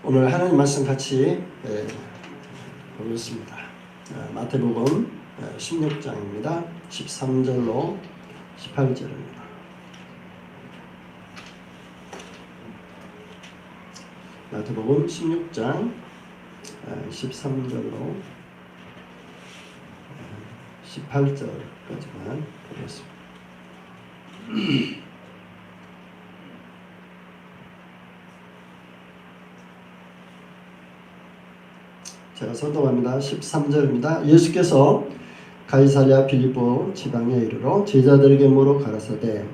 오늘 하나님 말씀 같이 보겠습니다. 마태복음 16장입니다. 13절로 18절입니다. 마태복음 16장 13절로 18절까지만 보겠습니다. 제가 선동합니다. 13절입니다. 예수께서 가이사랴 빌립보 지방에 이르러 제자들에게 물어 가라사대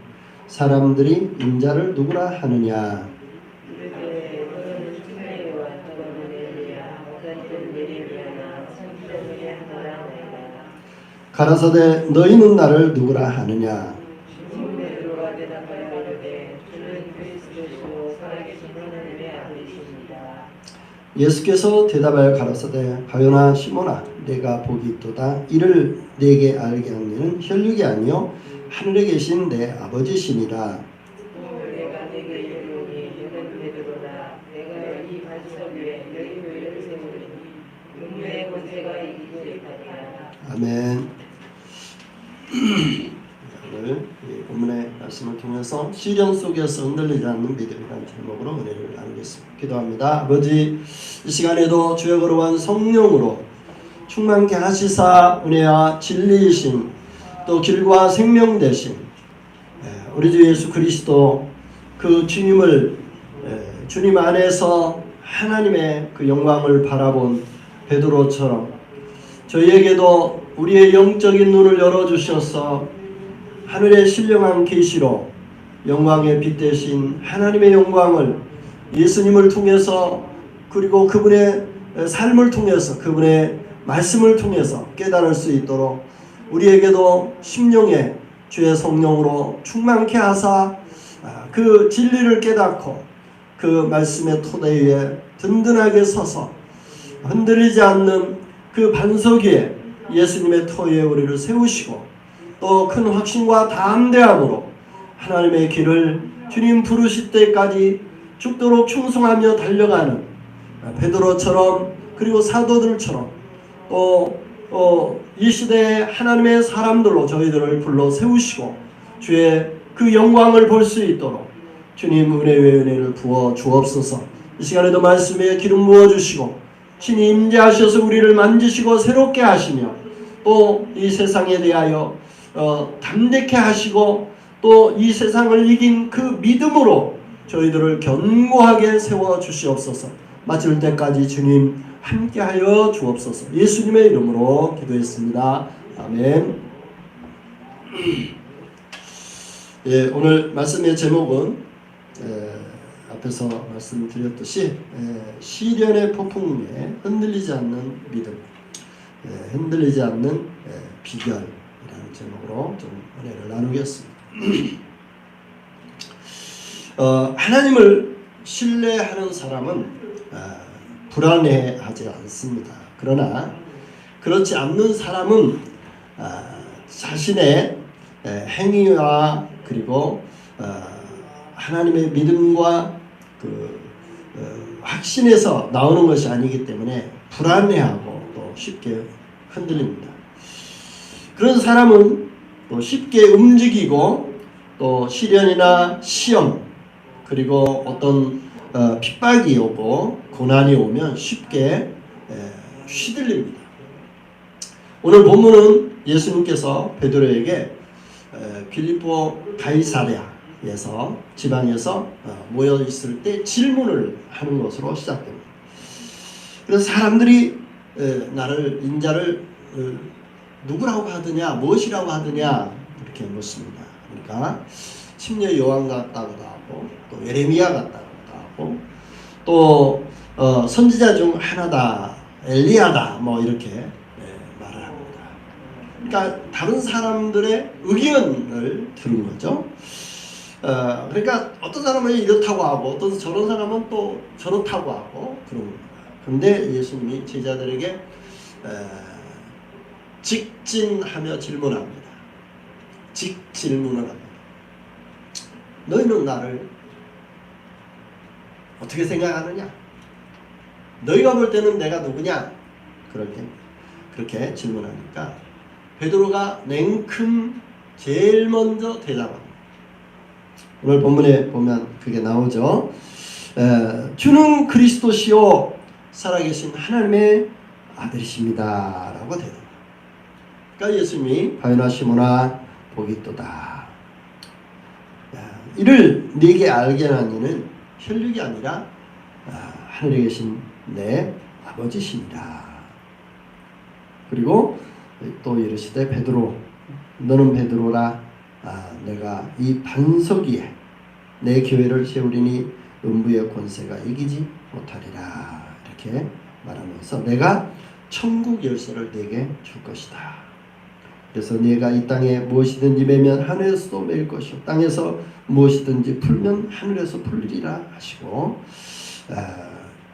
사람들이 인자를 누구라 하느냐. 가라사대 너희는 나를 누구라 하느냐. 예수께서 대답하여 가라사대 바요나 시몬아 내가 복이 있도다. 이를 네게 알게 한 이는 혈육이 아니요 하늘에 계신 내 아버지시니라. 아멘. 오늘 본문의 말씀을 통해서 시련 속에서 흔들리지 않는 믿음이라는 제목으로 은혜를 나누겠습니다. 기도합니다. 아버지, 이 시간에도 주의 거룩한 성령으로 충만케 하시사 은혜와 진리이신 또 길과 생명 되신 우리 주 예수 그리스도 그 주님을 주님 안에서 하나님의 그 영광을 바라본 베드로처럼 저희에게도 우리의 영적인 눈을 열어주셔서 하늘의 신령한 계시로 영광의 빛 대신 하나님의 영광을 예수님을 통해서 그리고 그분의 삶을 통해서 그분의 말씀을 통해서 깨달을 수 있도록 우리에게도 심령에 주의 성령으로 충만케 하사 그 진리를 깨닫고 그 말씀의 토대 위에 든든하게 서서 흔들리지 않는 그 반석 위에 예수님의 터 위에 우리를 세우시고 또 큰 확신과 담대함으로 하나님의 길을 주님 부르실 때까지 죽도록 충성하며 달려가는 베드로처럼 그리고 사도들처럼 또 이 시대의 하나님의 사람들로 저희들을 불러 세우시고 주의 그 영광을 볼 수 있도록 주님 은혜 위에 은혜를 부어 주옵소서. 이 시간에도 말씀에 기름 부어 주시고 신이 임재하셔서 우리를 만지시고 새롭게 하시며 또 이 세상에 대하여 담대케 하시고 또 이 세상을 이긴 그 믿음으로 저희들을 견고하게 세워 주시옵소서. 마칠 때까지 주님 함께하여 주옵소서. 예수님의 이름으로 기도했습니다. 아멘. 예, 오늘 말씀의 제목은 앞에서 말씀드렸듯이 시련의 폭풍에 흔들리지 않는 믿음, 흔들리지 않는 비결이라는 제목으로 좀 은혜를 나누겠습니다. 하나님을 신뢰하는 사람은 불안해하지 않습니다. 그러나 그렇지 않는 사람은 자신의 행위와 그리고 하나님의 믿음과 그 확신에서 나오는 것이 아니기 때문에 불안해하고 또 쉽게 흔들립니다. 그런 사람은 또 쉽게 움직이고 또 시련이나 시험 그리고 어떤 핍박이 오고 고난이 오면 쉽게 휘둘립니다. 오늘 본문은 예수님께서 베드로에게 빌립보 가이사랴에서 지방에서 모여 있을 때 질문을 하는 것으로 시작됩니다. 그래서 사람들이 나를 인자를 누구라고 하느냐 무엇이라고 하느냐 이렇게 묻습니다. 그러니까 침례 요한 같다고도 하고 또 예레미야 같다고도 하고 또 선지자 중 하나다 엘리야다 뭐 이렇게 말을 합니다. 그러니까 다른 사람들의 의견을 들은 거죠. 그러니까 어떤 사람은 이렇다고 하고 어떤 저런 사람은 또 저렇다고 하고 그런 겁니다. 그런데 예수님이 제자들에게 직진하며 질문합니다. 직질문을 합니다. 너희는 나를 어떻게 생각하느냐? 너희가 볼 때는 내가 누구냐? 그렇게 질문하니까 베드로가 냉큼 제일 먼저 대답합니다. 오늘 본문에 보면 그게 나오죠. 주는 그리스도시요 살아계신 하나님의 아들이십니다 라고 대답합니다. 그러니까 예수님이 바요나 시몬아 복이 있도다. 이를 네게 알게 하니는 혈육이 아니라 하늘에 계신 내 아버지시니라. 그리고 또 이르시되 베드로 너는 베드로라 내가 이 반석 위에 내 교회를 세우리니 음부의 권세가 이기지 못하리라. 이렇게 말하면서 내가 천국 열쇠를 네게 줄 것이다. 그래서 네가 이 땅에 무엇이든지 매면 하늘에서도 매일 것이요 땅에서 무엇이든지 풀면 하늘에서 풀리리라 하시고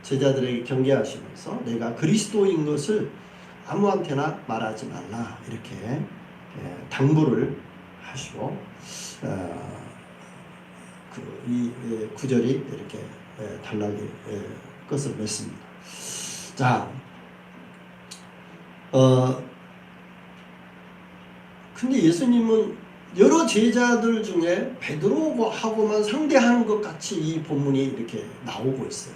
제자들에게 경계하시면서 내가 그리스도인 것을 아무한테나 말하지 말라 이렇게 당부를 하시고 이 구절이 이렇게 단락에 끝을 맺습니다. 자, 근데 예수님은 여러 제자들 중에 베드로하고만 상대하는 것 같이 이 본문이 이렇게 나오고 있어요.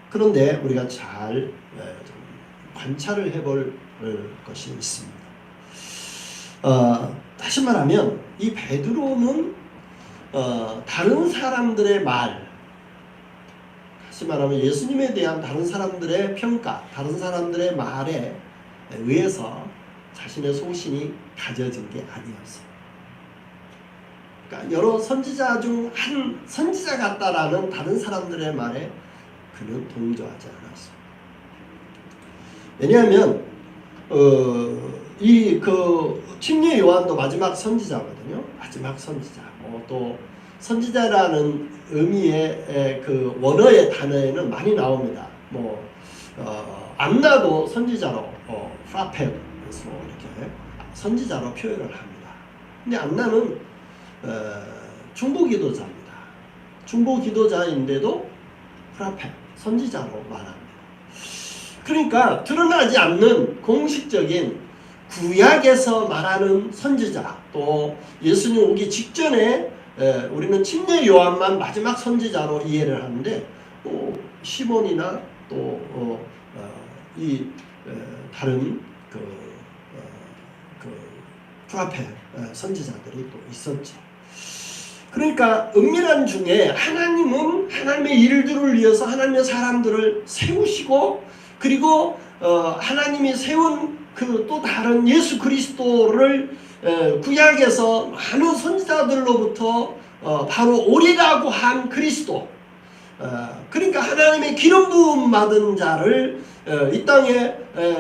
그런데 우리가 잘 관찰을 해볼 것이 있습니다. 다시 말하면 이 베드로는 다른 사람들의 말, 다시 말하면 예수님에 대한 다른 사람들의 평가, 다른 사람들의 말에 의해서 자신의 소신이 가져진 게 아니었어요. 그러니까 여러 선지자 중 한 선지자 같다라는 다른 사람들의 말에 그는 동조하지 않았습니다. 왜냐하면 침례 요한도 마지막 선지자거든요. 마지막 선지자. 또 선지자라는 의미의 그 원어의 단어에는 많이 나옵니다. 안나도 선지자로 프라페로 이렇게 선지자로 표현을 합니다. 근데 안나는 중보기도자입니다. 중보기도자인데도 프라페 선지자로 말합니다. 그러니까 드러나지 않는 공식적인 구약에서 말하는 선지자, 또 예수님 오기 직전에 우리는 침례 요한만 마지막 선지자로 이해를 하는데 시몬이나 또 다른 프라페 선지자들이 또 있었죠. 그러니까 은밀한 중에 하나님은 하나님의 일들을 위해서 하나님의 사람들을 세우시고, 그리고 하나님이 세운 그 또 다른 예수 그리스도를 구약에서 많은 선지자들로부터 바로 오리라고 한 그리스도, 그러니까 하나님의 기름 부음 받은 자를 이 땅에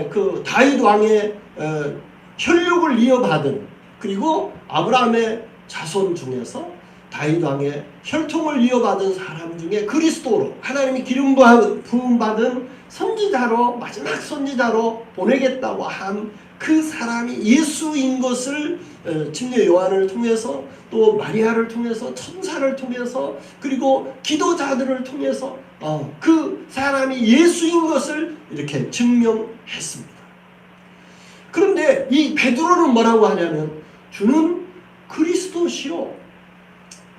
그 다윗 왕의 혈육을 이어받은, 그리고 아브라함의 자손 중에서 다윗 왕의 혈통을 이어받은 사람 중에 그리스도로 하나님이 기름 부음 받은 선지자로, 마지막 선지자로 보내겠다고 한 그 사람이 예수인 것을 침례 요한을 통해서, 또 마리아를 통해서, 천사를 통해서, 그리고 기도자들을 통해서 그 사람이 예수인 것을 이렇게 증명했습니다. 그런데 이 베드로는 뭐라고 하냐면 주는 그리스도시요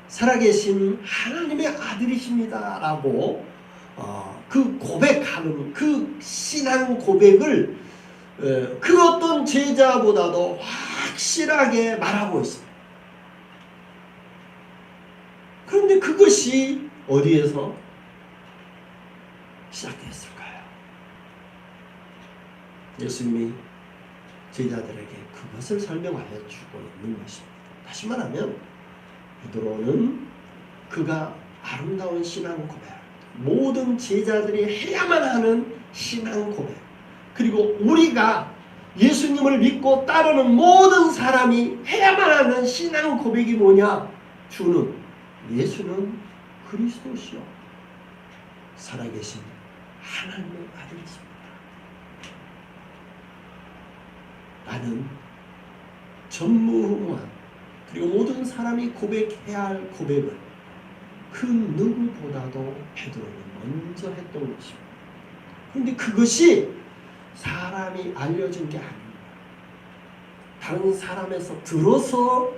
살아계신 하나님의 아들이십니다 라고 그 고백하는 그 신앙 고백을 그 어떤 제자보다도 확실하게 말하고 있습니다. 그런데 그것이 어디에서 시작됐을까요? 예수님이 제자들에게 그것을 설명하여 주고 있는 것입니다. 다시 말하면 베드로는 그가 아름다운 신앙 고백, 모든 제자들이 해야만 하는 신앙 고백, 그리고 우리가 예수님을 믿고 따르는 모든 사람이 해야만 하는 신앙 고백이 뭐냐? 예수는 그리스도시요 살아계신 하나님의 아들이십니다 라는 전무후무한, 그리고 모든 사람이 고백해야 할 고백을 그 누구보다도 베드로는 먼저 했던 것입니다. 그런데 그것이 사람이 알려준 게 아닙니다. 다른 사람에서 들어서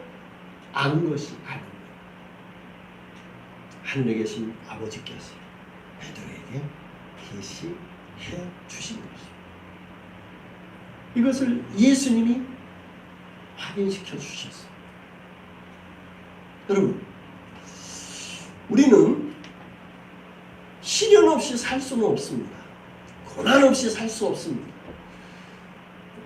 안 것이 아닙니다. 하늘에 계신 아버지께서 베드로에게 계시해 주신 것입니다. 이것을 예수님이 확인시켜 주셨어요. 여러분, 우리는 시련 없이 살 수는 없습니다. 고난 없이 살 수 없습니다.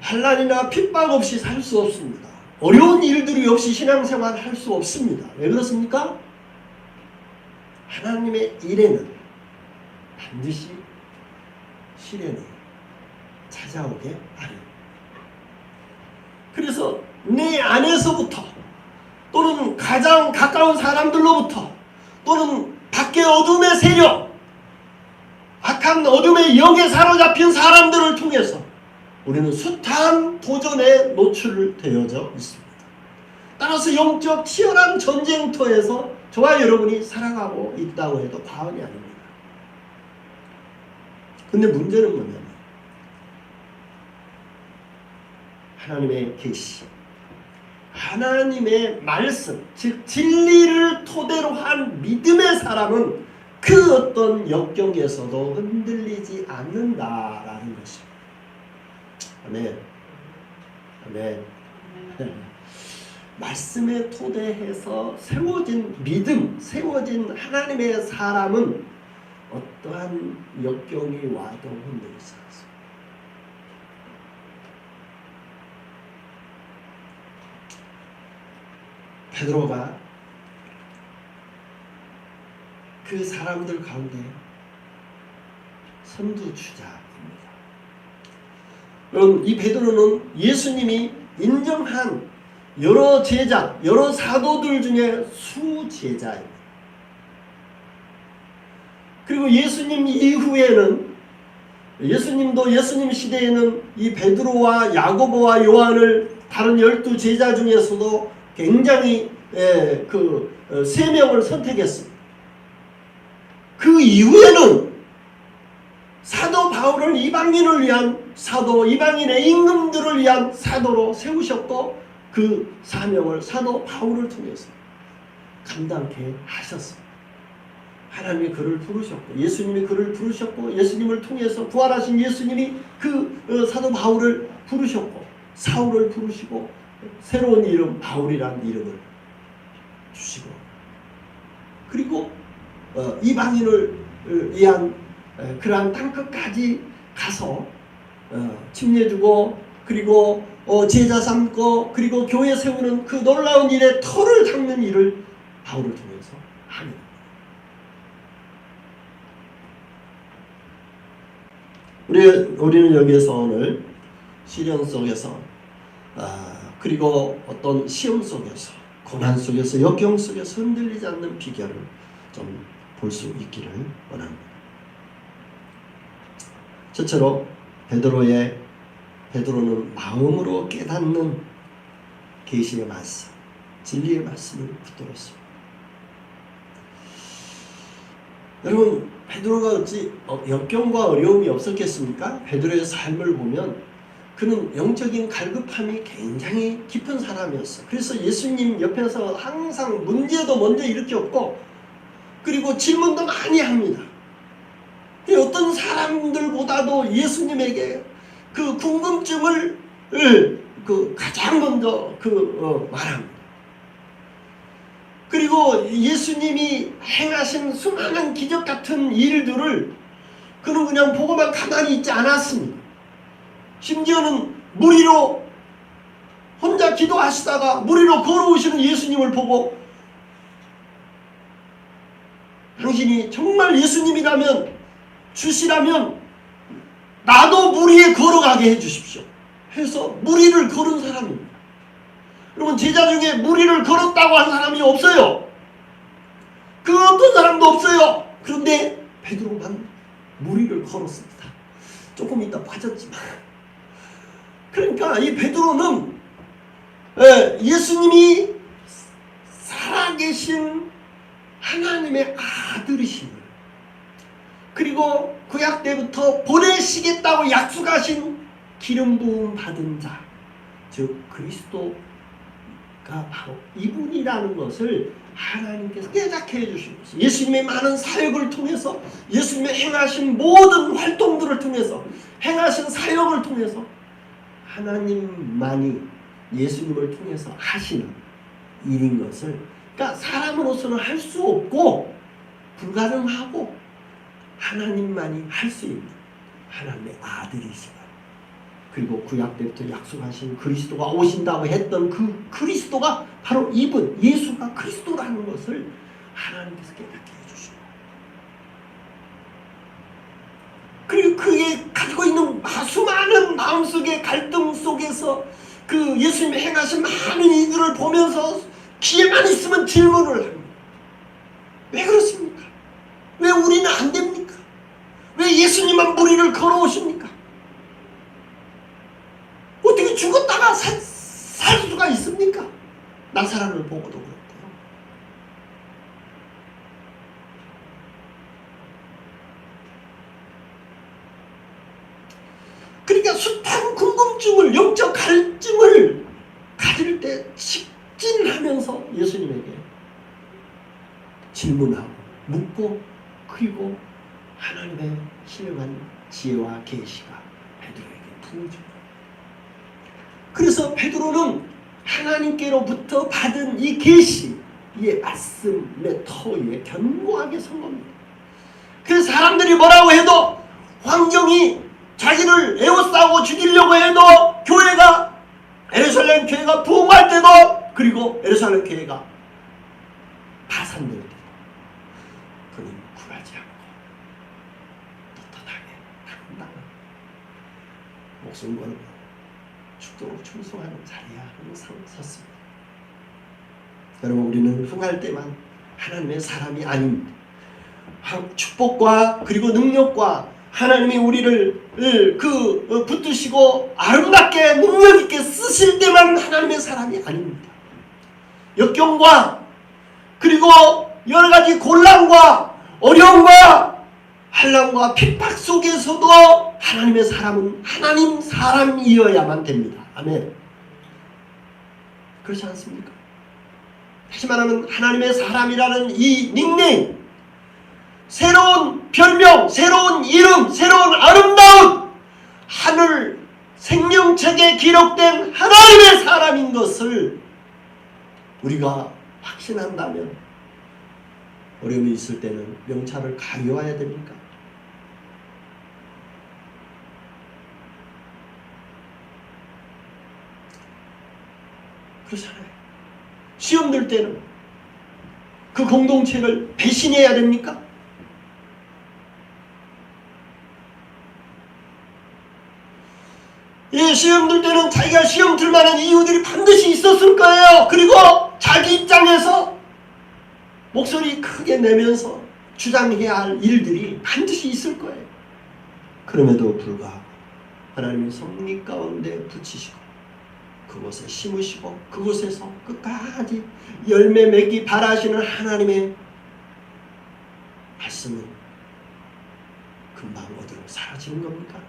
환난이나 핍박 없이 살 수 없습니다. 어려운 일들이 없이 신앙생활 할 수 없습니다. 왜 그렇습니까? 하나님의 일에는 반드시 시련이 찾아오게 마련입니다. 그래서 내 안에서부터 또는 가장 가까운 사람들로부터 또는 밖의 어둠의 세력, 악한 어둠의 영에 사로잡힌 사람들을 통해서 우리는 숱한 도전에 노출되어져 있습니다. 따라서 영적 치열한 전쟁터에서 저와 여러분이 살아가고 있다고 해도 과언이 아닙니다. 근데 문제는 뭐냐면 하나님의 계시, 하나님의 말씀, 즉 진리를 토대로 한 믿음의 사람은 그 어떤 역경에서도 흔들리지 않는다라는 것입니다. 아멘. 아멘. 말씀에 토대해서 세워진 믿음, 세워진 하나님의 사람은 어떠한 역경이 와도 흔들리지 않습니다. 베드로가 그 사람들 가운데 선두주자입니다. 여러분, 이 베드로는 예수님이 인정한 여러 제자, 여러 사도들 중에 수제자입니다. 그리고 예수님 이후에는 예수님도 예수님 시대에는 이 베드로와 야고보와 요한을 다른 12제자 중에서도 굉장히 세 명을 선택했습니다. 그 이후에는 사도 바울을 이방인을 위한 사도, 이방인의 임금들을 위한 사도로 세우셨고 그 사명을 사도 바울을 통해서 감당케 하셨습니다. 하나님이 그를 부르셨고 예수님이 그를 부르셨고 예수님을 통해서 부활하신 예수님이 그 사도 바울을 부르셨고 사울을 부르시고 새로운 이름 바울이라는 이름을 주시고 그리고 이방인을 위한 그러한 땅끝까지 가서 침례주고 그리고 제자 삼고 그리고 교회 세우는 그 놀라운 일에 터를 닦는 일을 바울을 통해서 합니다. 우리는 여기에서 오늘 시련 속에서 그리고 어떤 시험 속에서 고난 속에서 역경 속에서 흔들리지 않는 비결을 좀 볼 수 있기를 원합니다. 첫째로 베드로는 마음으로 깨닫는 계시의 말씀, 진리의 말씀을 붙들었습니다. 여러분, 베드로가 어찌 역경과 어려움이 없었겠습니까? 베드로의 삶을 보면 그는 영적인 갈급함이 굉장히 깊은 사람이었어요. 그래서 예수님 옆에서 항상 문제도 먼저 일으켰고 그리고 질문도 많이 합니다. 어떤 사람들보다도 예수님에게 그 궁금증을 가장 먼저 말합니다. 그리고 예수님이 행하신 수많은 기적 같은 일들을 그는 그냥 보고만 가만히 있지 않았습니다. 심지어는 물 위로 혼자 기도하시다가 물 위로 걸어오시는 예수님을 보고 당신이 정말 예수님이라면 주시라면 나도 물 위에 걸어가게 해주십시오 해서 물 위를 걸은 사람입니다. 여러분, 제자 중에 물 위를 걸었다고 한 사람이 없어요. 그 어떤 사람도 없어요. 그런데 베드로만 물 위를 걸었습니다. 조금 이따 빠졌지만 그러니까 이 베드로는 예수님이 살아계신 하나님의 아들이심을, 그리고 구약 때부터 보내시겠다고 약속하신 기름 부음 받은 자, 즉 그리스도가 바로 이분이라는 것을 하나님께서 깨닫게 해주시면서 예수님의 많은 사역을 통해서, 예수님의 행하신 모든 활동들을 통해서, 행하신 사역을 통해서 하나님만이 예수님을 통해서 하시는 일인 것을, 그러니까 사람으로서는 할 수 없고 불가능하고 하나님만이 할 수 있는 하나님의 아들이시다. 그리고 구약 때부터 약속하신 그리스도가 오신다고 했던 그 그리스도가 바로 이분, 예수가 그리스도라는 것을 하나님께서 깨닫게 해주시고, 그리고 그게 가지고 있는 수많은 마음속의 갈등 속에서 그 예수님이 행하신 많은 일들을 보면서 기회만 있으면 질문을 합니다. 왜 그렇습니까? 왜 우리는 안 됩니까? 왜 예수님만 무리를 걸어오십니까? 어떻게 죽었다가 살 수가 있습니까? 나사렛을 보고도 그렇고요. 그러니까 숱한 궁금증을, 영적 갈증을 가질 때 직진하면서 예수님에게 질문하고 묻고, 그리고 하나님의 신령한 지혜와 계시가 베드로에게 부어집니다. 그래서 베드로는 하나님께로부터 받은 이 계시, 이 말씀의 터 위에 견고하게 선 겁니다. 그래서 사람들이 뭐라고 해도, 황정이 자기를 에워싸고 죽이려고 해도, 교회가, 예루살렘 교회가 부흥할 때도, 그리고 예루살렘 교회가 파산될 때도 그는 굴하지 않고 떳떳하게 당당한 목숨 걸고 죽도록 충성하는 자리에 항상 섰습니다. 여러분, 우리는 흥할 때만 하나님의 사람이 아닙니다. 축복과 그리고 능력과 하나님이 우리를 붙드시고 아름답게 능력 있게 쓰실 때만 하나님의 사람이 아닙니다. 역경과 그리고 여러 가지 곤란과 어려움과 환난과 핍박 속에서도 하나님의 사람은 하나님 사람이어야만 됩니다. 아멘. 그렇지 않습니까? 다시 말하면 하나님의 사람이라는 이 닉네임, 새로운 별명, 새로운 이름, 새로운 아름다운 하늘 생명책에 기록된 하나님의 사람인 것을 우리가 확신한다면 어려움이 있을 때는 명찰을 가려워야 됩니까? 그렇잖아요. 시험 들 때는 그 공동체를 배신해야 됩니까? 예, 시험 들 때는 자기가 시험 들 만한 이유들이 반드시 있었을 거예요. 그리고 자기 입장에서 목소리 크게 내면서 주장해야 할 일들이 반드시 있을 거예요. 그럼에도 불구하고 하나님의 섭리 가운데 붙이시고 그곳에 심으시고 그곳에서 끝까지 열매 맺기 바라시는 하나님의 말씀은 금방 어디로 사라지는 겁니까?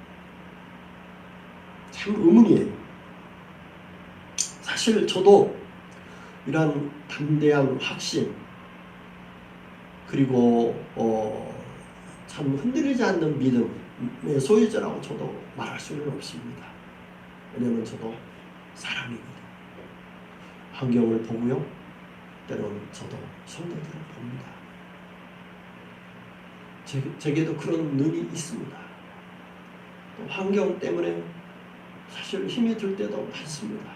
참 의문이에요. 사실 저도 이런 담대한 확신, 그리고 참 흔들리지 않는 믿음의 소유자라고 저도 말할 수는 없습니다. 왜냐하면 저도 사람이거든요. 환경을 보고요, 때로는 저도 성도들을 봅니다. 제게도 그런 눈이 있습니다. 또 환경 때문에 사실 힘이 들 때도 많습니다.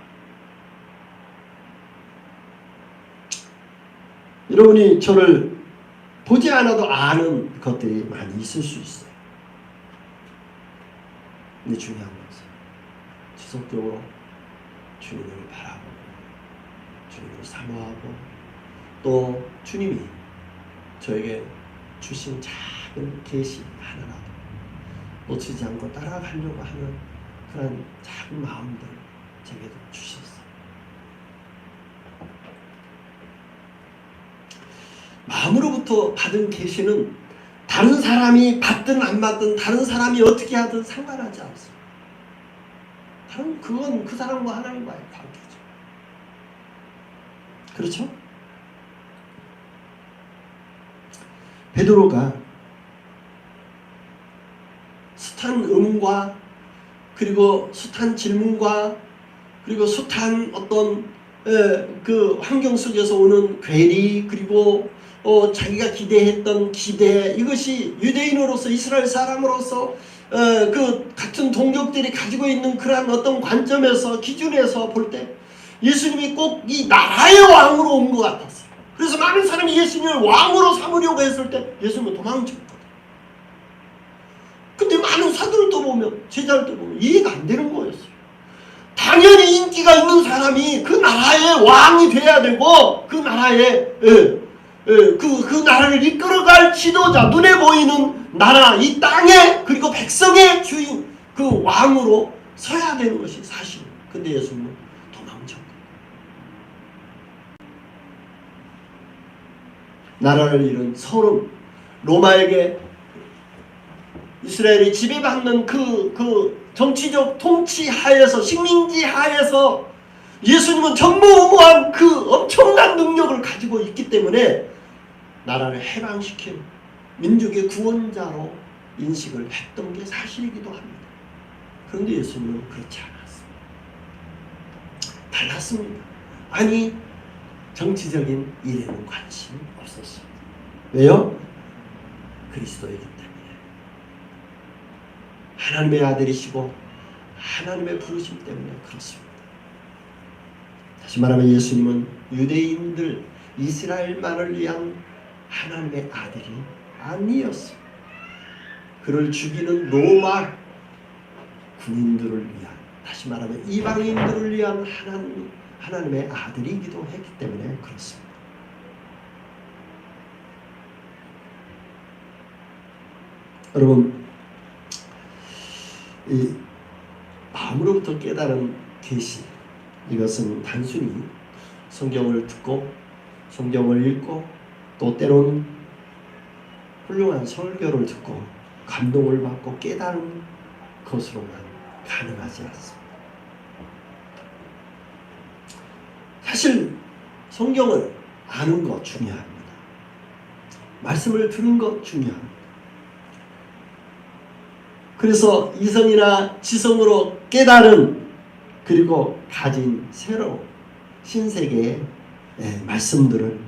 여러분이 저를 보지 않아도 아는 것들이 많이 있을 수 있어요. 근데 중요한 것은 지속적으로 주님을 바라보고 주님을 사모하고 또 주님이 저에게 주신 작은 계시 하나라도 놓치지 않고 따라가려고 하는 그런 작은 마음들 제게도 주셨어요. 마음으로부터 받은 계시는 다른 사람이 받든 안 받든 다른 사람이 어떻게 하든 상관하지 않습니다. 그건 그 사람과 하나님과의 관계죠. 그렇죠? 베드로가 숱한 의문과 그리고 숱한 질문과 그리고 숱한 어떤 그 환경 속에서 오는 괴리 그리고 자기가 기대했던 기대 이것이 유대인으로서 이스라엘 사람으로서 그 같은 동족들이 가지고 있는 그러한 어떤 관점에서 기준에서 볼 때 예수님이 꼭 이 나라의 왕으로 온 것 같았어요. 그래서 많은 사람이 예수님을 왕으로 삼으려고 했을 때 예수님은 도망쳤거든요. 근데 많은 사도들도 보면 제자들도 보면 이해가 안 되는 거였어요. 당연히 인기가 있는 사람이 그 나라의 왕이 돼야 되고 그 나라의 그 나라를 이끌어갈 지도자 눈에 보이는 나라 이 땅에 그리고 백성의 주인 그 왕으로 서야 되는 것이 사실이에요. 근데 예수님은 도망쳤고 나라를 잃은 서름 로마에게 이스라엘이 지배받는 그 정치적 통치 하에서 식민지 하에서 예수님은 전무후무한 그 엄청난 능력을 가지고 있기 때문에 나라를 해방시킨 민족의 구원자로 인식을 했던 게 사실이기도 합니다. 그런데 예수님은 그렇지 않았습니다. 달랐습니다. 아니 정치적인 일에는 관심이 없었습니다. 왜요? 그리스도이기 때문에. 하나님의 아들이시고 하나님의 부르심 때문에 그렇습니다. 다시 말하면 예수님은 유대인들 이스라엘만을 위한 하나님의 아들이 아니었습니다. 그를 죽이는 로마 군인들을 위한 다시 말하면 이방인들을 위한 하나님의 아들이기도 했기 때문에 그렇습니다. 여러분 이 마음으로부터 깨달은 계시 이것은 단순히 성경을 듣고 성경을 읽고 또 때로는 훌륭한 설교를 듣고 감동을 받고 깨달은 것으로만 가능하지 않습니다. 사실 성경을 아는 것 중요합니다. 말씀을 듣는 것 중요합니다. 그래서 이성이나 지성으로 깨달은 그리고 가진 새로운 신세계의 말씀들을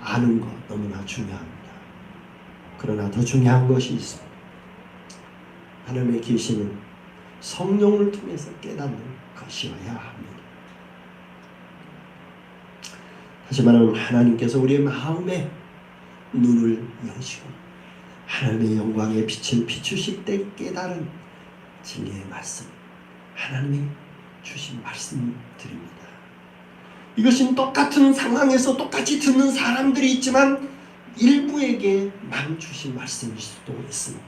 아는 것 너무나 중요합니다. 그러나 더 중요한 것이 있습니다. 하나님의 계시는 성령을 통해서 깨닫는 것이어야 합니다. 다시 말하면 하나님께서 우리의 마음에 눈을 여시고 하나님의 영광의 빛을 비추실 때 깨달은 진리의 말씀 하나님이 주신 말씀드립니다. 이것은 똑같은 상황에서 똑같이 듣는 사람들이 있지만 일부에게만 주신 말씀일 수도 있습니다.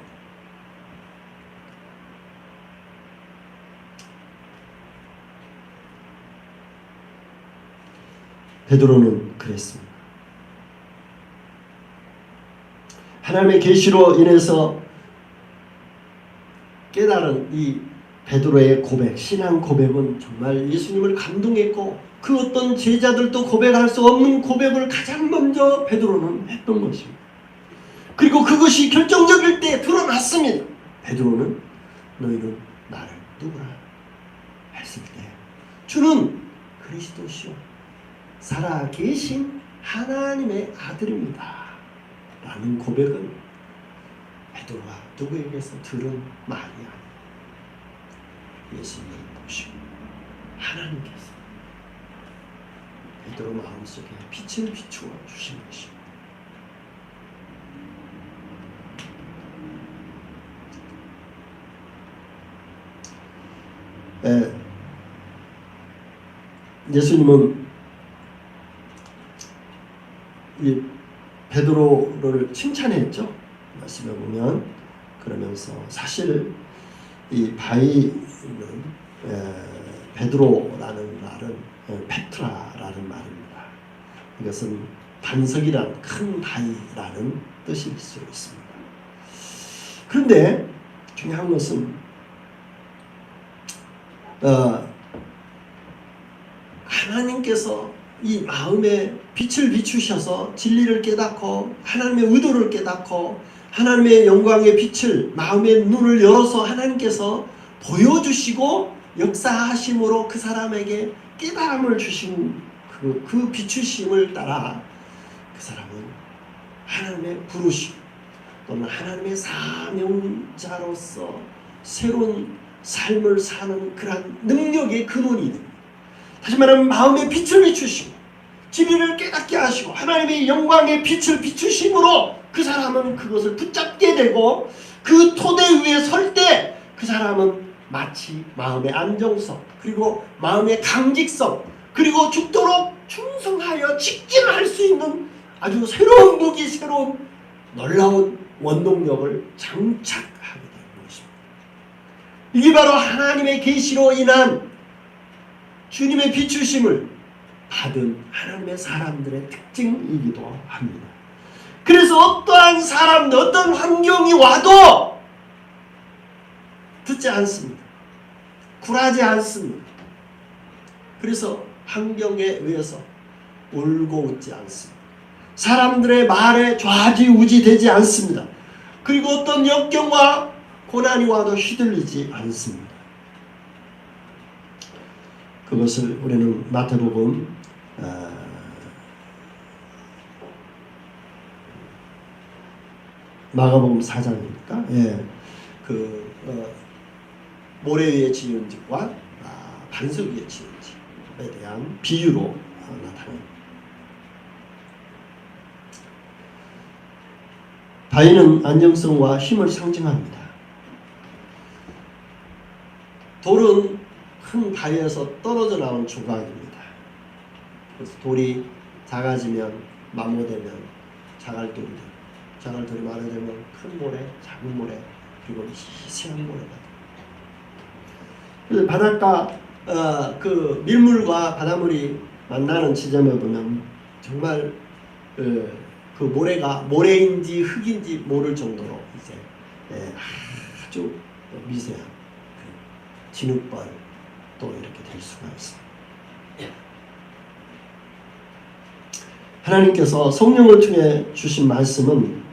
베드로는 그랬습니다. 하나님의 계시로 인해서 깨달은 이 베드로의 고백, 신앙 고백은 정말 예수님을 감동했고 그 어떤 제자들도 고백할 수 없는 고백을 가장 먼저 베드로는 했던 것입니다. 그리고 그것이 결정적일 때 드러났습니다. 베드로는 너희는 나를 누구라 했을 때 주는 그리스도시요 살아계신 하나님의 아들입니다 라는 고백은 베드로가 누구에게서 들은 말이 아니에요. 예수님을 보시고 하나님께서 베드로 마음속에 빛을 비추어 주신 것입니다. 예수님은 이 베드로를 칭찬했죠. 말씀해 보면 그러면서 사실 이 바이는 베드로라는 말은 페트라라는 말입니다. 이것은 반석이란 큰 바위라는 뜻일 수 있습니다. 그런데 중요한 것은 하나님께서 이 마음에 빛을 비추셔서 진리를 깨닫고 하나님의 의도를 깨닫고 하나님의 영광의 빛을 마음의 눈을 열어서 하나님께서 보여주시고 역사하심으로 그 사람에게 깨달음을 주신 그 비추심을 따라 그 사람은 하나님의 부르심 또는 하나님의 사명자로서 새로운 삶을 사는 그러한 능력의 근원이 됩니다. 다시 말하면 마음의 빛을 비추시고 진리를 깨닫게 하시고 하나님의 영광의 빛을 비추심으로 그 사람은 그것을 붙잡게 되고 그 토대 위에 설 때 그 사람은 마치 마음의 안정성 그리고 마음의 강직성 그리고 죽도록 충성하여 직진할 수 있는 아주 새로운 무기 새로운 놀라운 원동력을 장착하게 되는 것입니다. 이게 바로 하나님의 계시로 인한 주님의 비추심을 받은 하나님의 사람들의 특징이기도 합니다. 그래서 어떠한 사람들, 어떤 환경이 와도 듣지 않습니다. 굴하지 않습니다. 그래서 환경에 의해서 울고 웃지 않습니다. 사람들의 말에 좌지우지 되지 않습니다. 그리고 어떤 역경과 고난이 와도 휘둘리지 않습니다. 그것을 우리는 마태복음 마가복음 4장입니까? 예, 모래 위에 지은 집과 반석 위에 지은 집에 대한 비유로 나타납니다. 바위는 안정성과 힘을 상징합니다. 돌은 큰 바위에서 떨어져 나온 조각입니다. 그래서 돌이 작아지면 마모되면 자갈돌이 되고 자갈돌이 마르되면 큰 모래, 작은 모래, 그리고 미세한 모래가 됩니다. 그래서 바닷가 그 밀물과 바닷물이 만나는 지점에 보면 정말 그 모래가 모래인지 흙인지 모를 정도로 이제 아주 미세한 진흙벌 또 이렇게 될 수가 있습니다. 하나님께서 성령을 통해 주신 말씀은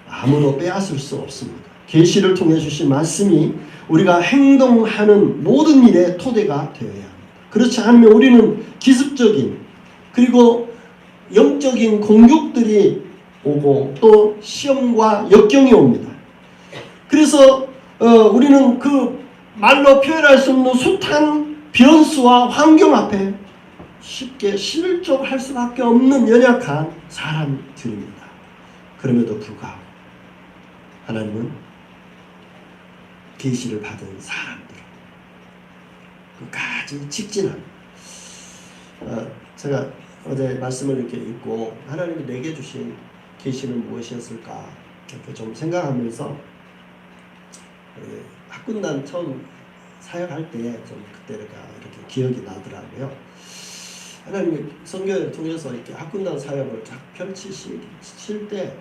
아무도 빼앗을 수 없습니다. 계시를 통해 주신 말씀이 우리가 행동하는 모든 일의 토대가 되어야 합니다. 그렇지 않으면 우리는 기습적인 그리고 영적인 공격들이 오고 또 시험과 역경이 옵니다. 그래서 우리는 그 말로 표현할 수 없는 숱한 변수와 환경 앞에 쉽게 실족할 수밖에 없는 연약한 사람들입니다. 그럼에도 불구하고 하나님은 계시를 받은 사람들 끝까지 직진한 제가 어제 말씀을 이렇게 읽고 하나님이 내게 주신 계시는 무엇이었을까 이렇게 좀 생각하면서 학군단 처음 사역할 때 좀 그때가 이렇게 기억이 나더라고요. 하나님이 성경을 통해서 이렇게 학군단 사역을 쫙 펼치실 때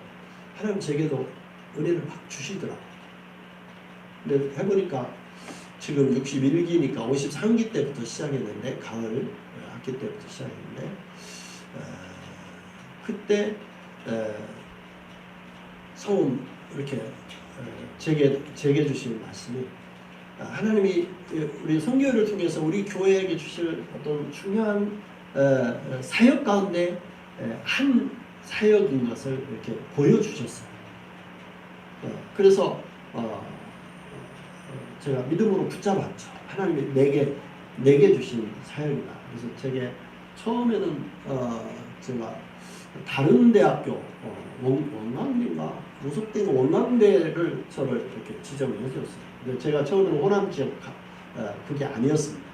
하나님 제게도 은혜를 막 주시더라고요. 근데 해보니까 지금 61기니까 53기 때부터 시작했는데 가을 학기 때부터 시작했는데 그때 처음 이렇게 제게 주신 말씀이 하나님이 우리 선교를 통해서 우리 교회에게 주실 어떤 중요한 사역 가운데 한 사역인 것을 이렇게 보여주셨어요. 그래서 제가 믿음으로 붙잡았죠. 하나님이 내게 주신 사역이다. 그래서 제게 처음에는 제가 다른 대학교 원광대인가 무속대인가 원광대를 저를 이렇게 지정을 해주었어요. 근데 제가 처음에는 호남 지역 그게 아니었습니다.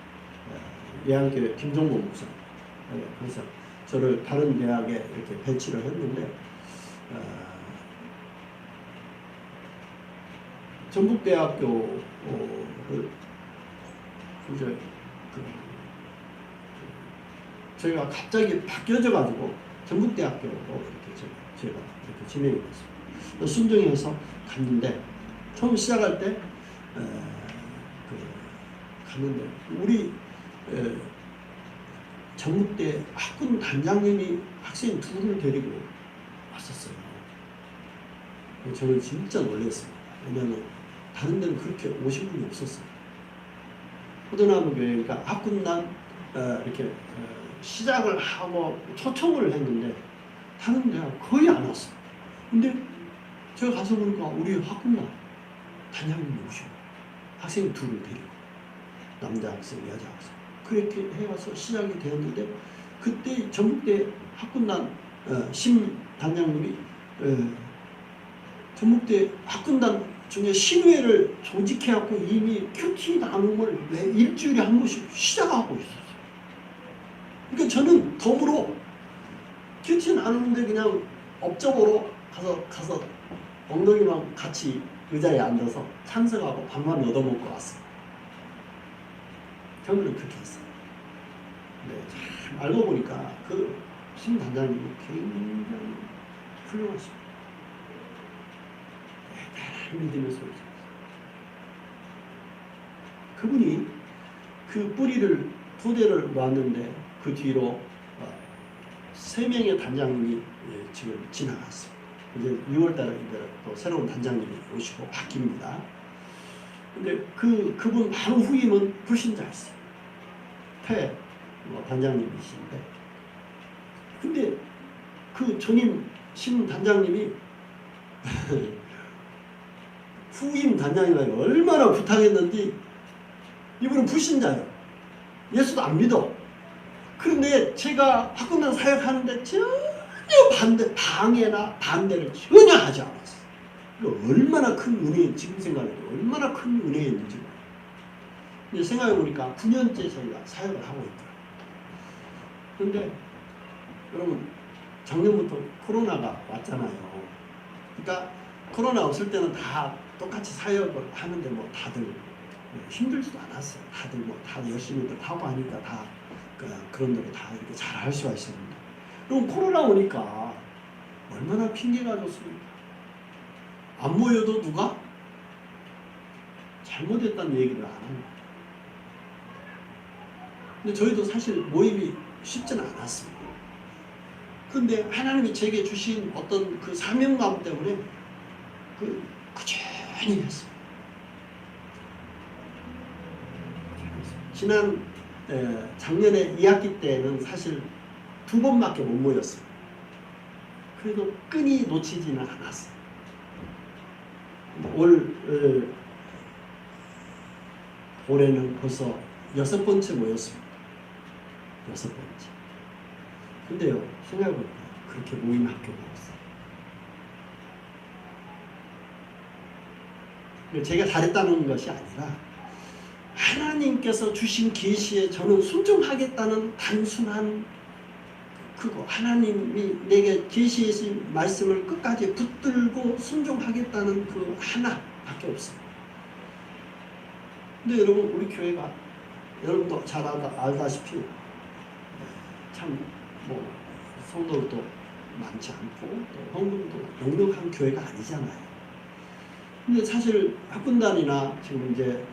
예안교회 김종국 목사. 그래서 저를 다른 대학에 이렇게 배치를 했는데 전북대학교를 이제 저희가 갑자기 바뀌어져 가지고 전북대학교로 이렇게 제가 이렇게 진행이 됐습니다. 순종해서 갔는데 처음 시작할 때 갔는데 우리 전북대 학군 단장님이 학생 둘을 데리고 왔었어요. 저는 진짜 놀랐습니다. 왜냐하면 다른 데는 그렇게 오신 분이 없었어요. 호전나무 교회니까 학군단 이렇게 시작을 하고 초청을 했는데 다른 데가 거의 안 왔어요. 근데 제가 가서 보니까 우리 학군단 단장님이 오시고 학생 둘을 데리고 남자 학생, 여자 학생 그렇게 해와서 시작이 되었는데 그때 전북대 학군단 심 단장님이 전북대 학군단 중에 신회를 조직해갖고 이미 큐티 나눔을 매 일주일에 한 번씩 시작하고 있었어요. 그러니까 저는 덤으로 큐티 나누는데 그냥 업적으로 가서 엉덩이만 같이 의자에 앉아서 참석하고 밥만 얻어먹고 왔어요. 저는 그렇게 했어요. 네, 참 알고 보니까 그 심 단장님이 굉장히 훌륭하십니다. 대단한 믿음의 소리죠. 그분이 그 뿌리를 토대를 놨는데 그 뒤로 3명의 단장님이 지금 지나갔습니다. 이제 6월달에 또 새로운 단장님이 오시고 바뀝니다. 근데 그분 바로 후임은 불신자였어요. 단장님이신데, 근데 그 전임 신 단장님이 후임 단장님에게 얼마나 부탁했는지 이분은 불신자예요. 예수도 안 믿어. 그런데 제가 학군단 사역하는데 전혀 방해나 반대를 전혀 하지 않았어요. 얼마나 큰 은혜, 지금 생각해도 얼마나 큰 은혜였는지. 근데 생각해보니까 9년째 저희가 사역을 하고 있더라고요. 그런데 여러분 작년부터 코로나가 왔잖아요. 그러니까 코로나 없을 때는 다 똑같이 사역을 하는데 뭐 다들 힘들지도 않았어요. 다들 열심히들 하고 하니까 다 그런 대로 다 이렇게 잘 할 수가 있었는데, 그럼 코로나 오니까 얼마나 핑계가 좋습니까? 안 모여도 누가 잘못했다는 얘기를 안 합니다. 근데 저희도 사실 모임이 쉽지는 않았습니다. 근데 하나님이 제게 주신 어떤 그 사명감 때문에 꾸준히 했습니다. 지난 작년에 2학기 때는 사실 2번밖에 못 모였어요. 그래도 끈이 놓치지는 않았어요. 올해는 벌써 6번째 모였습니다. 6번째. 근데요, 생각해보니까 그렇게 모인 학교가 없어요. 제가 잘했다는 것이 아니라 하나님께서 주신 계시에 저는 순종하겠다는 단순한 그거, 하나님이 내게 계시하신 말씀을 끝까지 붙들고 순종하겠다는 그 하나밖에 없어요. 근데 여러분, 우리 교회가 여러분도 잘 알다시피 참 성도도 많지 않고 또 헌금도 넉넉한 교회가 아니잖아요. 근데 사실 학군단이나 지금 이제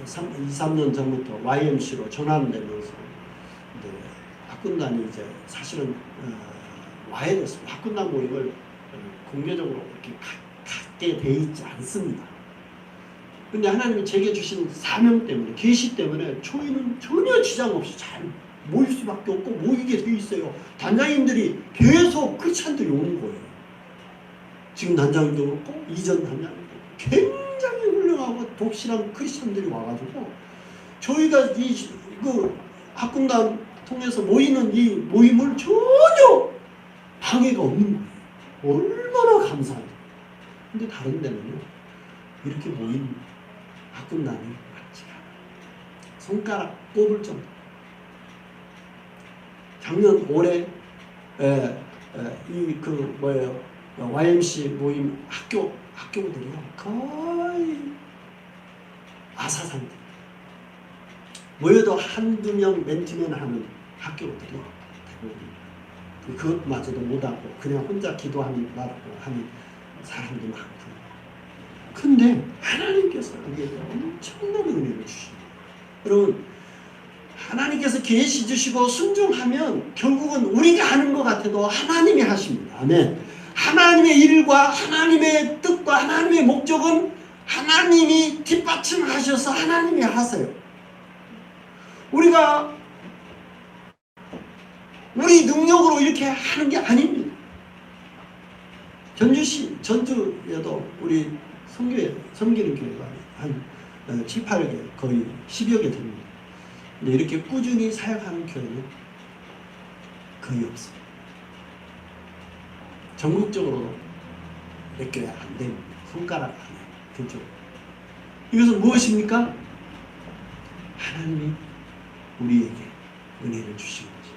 2-3년 전부터 YMC로 전환되면서 이제 학군단이 이제 사실은 와야 됐습니다. 학군단 모임을 공개적으로 이렇게 갖게 돼 있지 않습니다. 근데 하나님이 제게 주신 사명 때문에, 계시 때문에 저희는 전혀 지장 없이 잘 모일 수밖에 없고 모이게 돼 있어요. 단장님들이 계속 크리스찬들이 오는 거예요. 지금 단장님도 그렇고 이전 단장님도 굉장히 훌륭하고 독실한 크리스찬들이 와가지고 저희가 그 학군단 통해서 모이는 이 모임을 전혀 방해가 없는 거예요. 얼마나 감사해요. 근데 다른 데는요, 이렇게 모인 학군단이 많지가 않아요. 손가락 꼽을 정도. 작년 올해 YMC 모임 학교들이요 거의 아사상들. 모여도 한두 명 맨투맨 하는 학교들이 대부분. 그것마저도 못하고 그냥 혼자 기도하는 사람도 많고. 근데 하나님께서 우리에게 엄청난 은혜를 주십니다. 여러분, 하나님께서 계시 주시고 순종하면 결국은 우리가 하는 것 같아도 하나님이 하십니다. 아멘. 하나님의 일과 하나님의 뜻과 하나님의 목적은 하나님이 뒷받침하셔서 하나님이 하세요. 우리가 우리 능력으로 이렇게 하는 게 아닙니다. 전주에도 우리 섬기는 교회가 한 7, 8개, 거의 10여 개 됩니다. 근데 이렇게 꾸준히 사역하는 교회는 거의 없어요. 전국적으로 몇 교회 안 됩니다. 손가락 안 해요. 그렇죠? 이것은 무엇입니까? 하나님이 우리에게 은혜를 주신 거죠.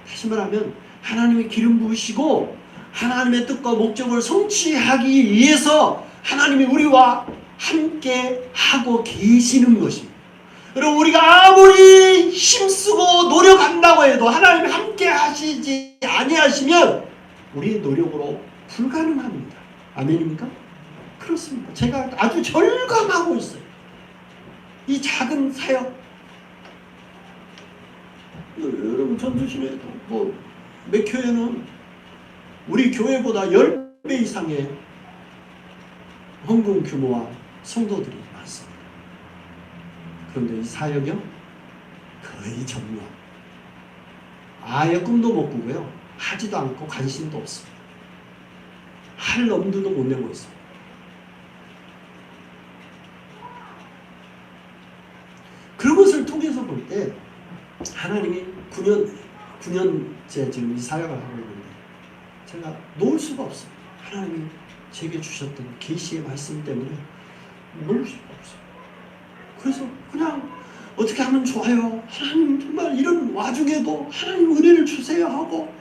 다시 말하면 하나님의 기름 부으시고 하나님의 뜻과 목적을 성취하기 위해서 하나님이 우리와 함께 하고 계시는 것입니다. 여러분, 우리가 아무리 힘쓰고 노력한다고 해도 하나님이 함께 하시지 아니하시면 우리의 노력으로 불가능합니다. 아멘입니까? 그렇습니다. 제가 아주 절감하고 있어요. 이 작은 사역. 여러분, 전주시내도 몇 교회는 우리 교회보다 10배 이상의 헌금 규모와 성도들이 많습니다. 그런데 이 사역이요? 거의 전무합니다. 아예 꿈도 못 꾸고요. 하지도 않고 관심도 없습니다. 할 엄두도 못 내고 있습니다. 그것을 통해서 볼 때 하나님이 9년째 지금 이 사역을 하고 있는데 제가 놓을 수가 없어요. 하나님이 제게 주셨던 계시의 말씀 때문에 놓을 수가 없어요. 그래서 그냥 어떻게 하면 좋아요. 하나님 정말 이런 와중에도 하나님 은혜를 주세요 하고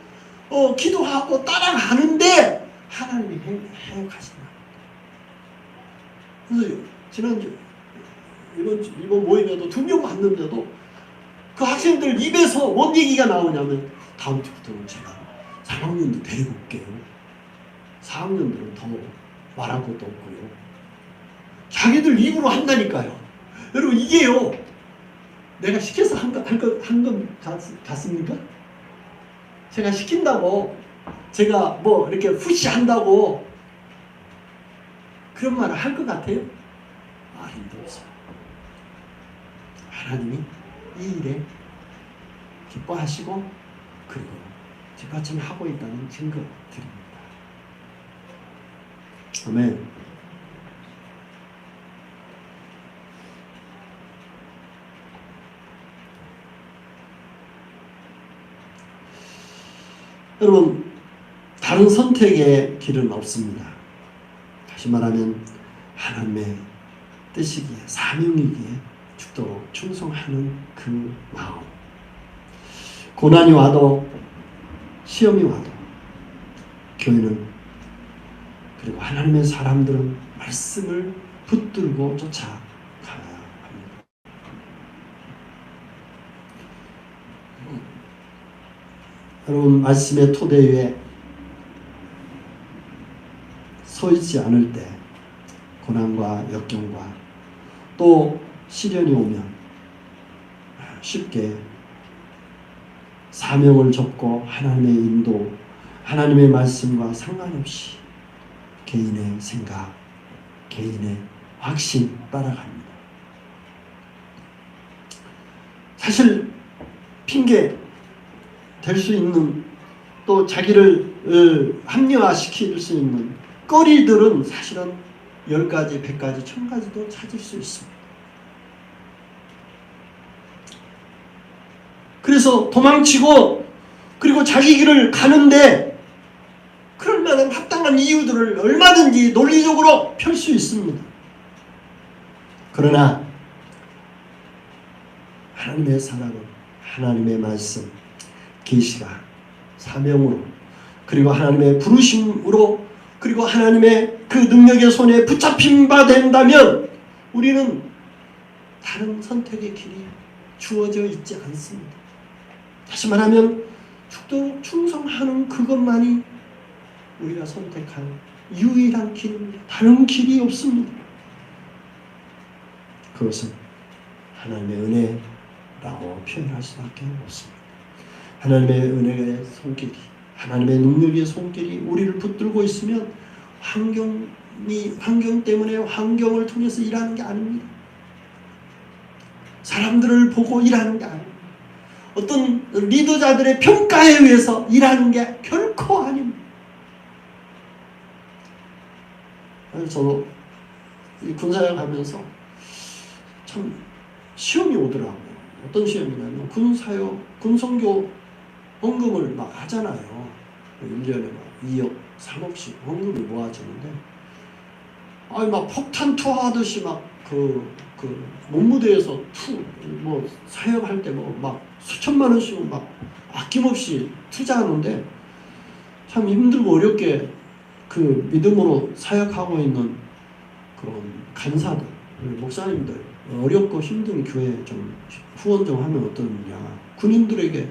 기도하고 따라가는데 하나님이 해 가신다. 그래서 지난주 이번 모임에도 2명 왔는데도 그 학생들 입에서 뭔 얘기가 나오냐면 다음 주부터는 제가 3학년도 데리고 올게요. 4학년들은 더 말할 것도 없고요. 자기들 입으로 한다니까요. 여러분, 이게요, 내가 시켜서 한 건 같습니까? 제가 시킨다고 제가 뭐 이렇게 푸시한다고 그런 말을 할 것 같아요? 아닌데 없어요. 하나님이 이 일에 기뻐하시고 그리고 뒷받침을 하고 있다는 증거 드립니다. 아멘. 여러분, 다른 선택의 길은 없습니다. 다시 말하면 하나님의 뜻이기에 사명이기에 죽도록 충성하는 그 마음. 고난이 와도 시험이 와도 교회는 그리고 하나님의 사람들은 말씀을 붙들고 쫓아가야 합니다. 여러분, 말씀의 토대 위에 서 있지 않을 때 고난과 역경과 또 시련이 오면 쉽게 사명을 접고 하나님의 인도, 하나님의 말씀과 상관없이 개인의 생각, 개인의 확신 따라갑니다. 사실 핑계 될 수 있는, 또 자기를 합리화시킬 수 있는 거리들은 사실은 10가지, 100가지, 1000가지도 찾을 수 있습니다. 그래서 도망치고 그리고 자기 길을 가는데 그럴 만한 합당한 이유들을 얼마든지 논리적으로 펼 수 있습니다. 그러나 하나님의 사랑은 하나님의 말씀, 계시가 사명으로 그리고 하나님의 부르심으로 그리고 하나님의 그 능력의 손에 붙잡힌 바 된다면 우리는 다른 선택의 길이 주어져 있지 않습니다. 다시 말하면 죽도록 충성하는 그것만이 우리가 선택할 유일한 길입니다. 다른 길이 없습니다. 그것은 하나님의 은혜라고 표현할 수밖에 없습니다. 하나님의 은혜의 손길이, 하나님의 능력의 손길이 우리를 붙들고 있으면 환경 때문에 환경을 통해서 일하는 게 아닙니다. 사람들을 보고 일하는 게 아닙니다. 어떤 리더자들의 평가에 의해서 일하는 게 결코 아닙니다. 저도 이 군사역 하면서 참 시험이 오더라고요. 어떤 시험이냐면 군선교 헌금을 막 하잖아요. 1년에 막 2억, 3억씩 헌금이 모아지는데 막 폭탄 투하하듯이 막 몸무대에서 사역할 때 막 수천만 원씩 막 아낌없이 투자하는데 참 힘들고 어렵게 그 믿음으로 사역하고 있는 그런 간사들, 목사님들, 어렵고 힘든 교회 좀 후원 좀 하면 어떠느냐. 군인들에게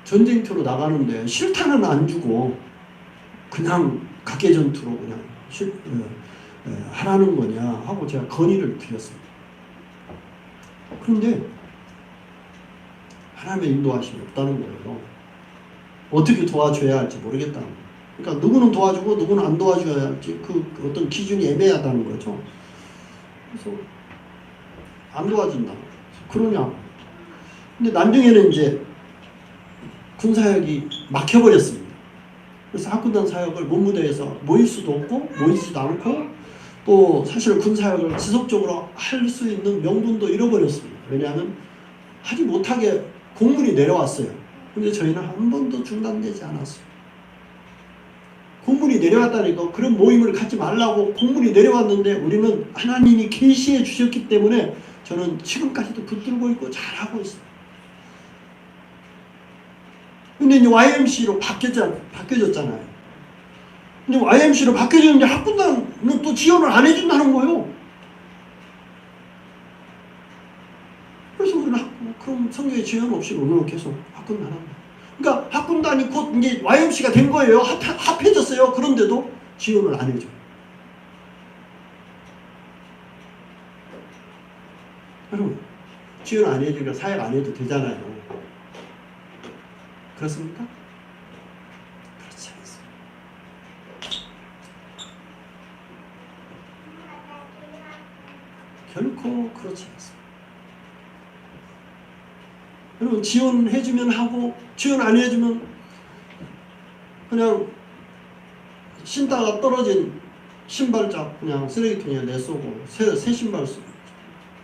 전쟁터로 나가는데 실탄은 안 주고 그냥 각개전투로 그냥 하라는 거냐 하고 제가 건의를 드렸습니다. 그런데 하나님의 인도하심이 없다는 거예요. 어떻게 도와줘야 할지 모르겠다는 거예요. 그러니까 누구는 도와주고 누구는 안 도와줘야 할지 그 어떤 기준이 애매하다는 거죠. 그래서 안 도와준다. 그러냐. 근데 나중에는 이제 군사역이 막혀버렸습니다. 그래서 학군단 사역을 본무대에서 모일 수도 없고 모이지도 않고 또 사실 군사역을 지속적으로 할 수 있는 명분도 잃어버렸습니다. 왜냐하면 하지 못하게 공문이 내려왔어요. 근데 저희는 한 번도 중단되지 않았어요. 공문이 내려왔다니까 그런 모임을 갖지 말라고 공문이 내려왔는데 우리는 하나님이 계시해 주셨기 때문에 저는 지금까지도 붙들고 있고 잘하고 있어요. 근데 이제 YMC로 바뀌어졌잖아요. 근데 YMC로 바뀌어졌는데 학군단은 또 지원을 안 해준다는 거예요. 그래서 우리는 그럼 성교에 지원 없이 오늘 계속 학군단 합니다. 그러니까 학군단이 곧 이제 YMC가 된 거예요. 합해졌어요. 그런데도 지원을 안 해줘요. 여러분, 지원 안 해주니까 사역 안 해도 되잖아요. 그렇습니까? 그렇지 않습니다. 결코 그렇지 않습니다. 여러분, 지원해주면 하고 지원 안 해주면 그냥 신다가 떨어진 신발짝 그냥 쓰레기통에 내쏘고 새 신발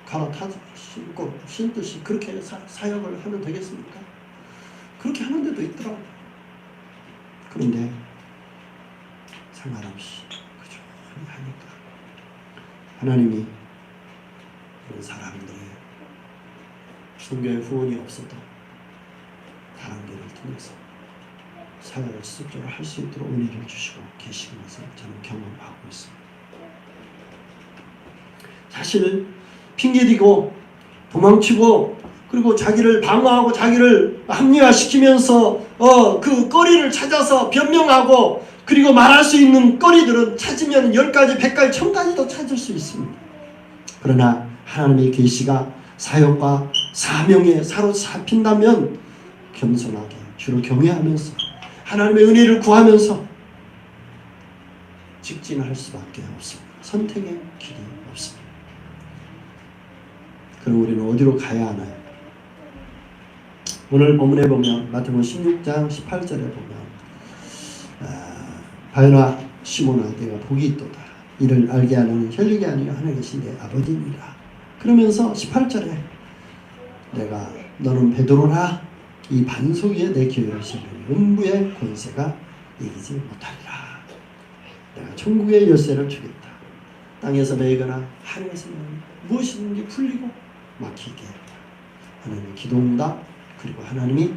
갈아타 신고 신듯이 그렇게 사역을 하면 되겠습니까? 그렇게 하는 데도 있더라고요. 그런데 상관없이 그저 하니까 하나님이 그런 사람들의 선교의 후원이 없어도 다른 길을 통해서 사역을 지속적으로 할 수 있도록 은혜를 주시고 계시는 것을 저는 경험하고 있습니다. 사실 핑계대고 도망치고 그리고 자기를 방어하고 자기를 합리화시키면서 그 거리를 찾아서 변명하고 그리고 말할 수 있는 거리들은 찾으면 10가지, 100가지, 1000가지도 찾을 수 있습니다. 그러나 하나님의 계시가 사역과 사명에 사로잡힌다면 겸손하게 주를 경외하면서 하나님의 은혜를 구하면서 직진할 수밖에 없습니다. 선택의 길이 없습니다. 그럼 우리는 어디로 가야 하나요? 오늘 본문에 보면 마태복음 16장 18절에 보면 바요나 시몬아 내가 복이 있도다. 이를 알게 하는 혈육이 아니요 하늘에 계신 내 아버지니라. 그러면서 18절에 내가 너는 베드로라 이 반석 위에 내 교회를 세우리니 음부의 권세가 이기지 못하리라. 내가 천국의 열쇠를 주겠다. 땅에서 매거나 하늘에서 무엇이든지 풀리고 막히게 하나님의 기도응답 그리고 하나님이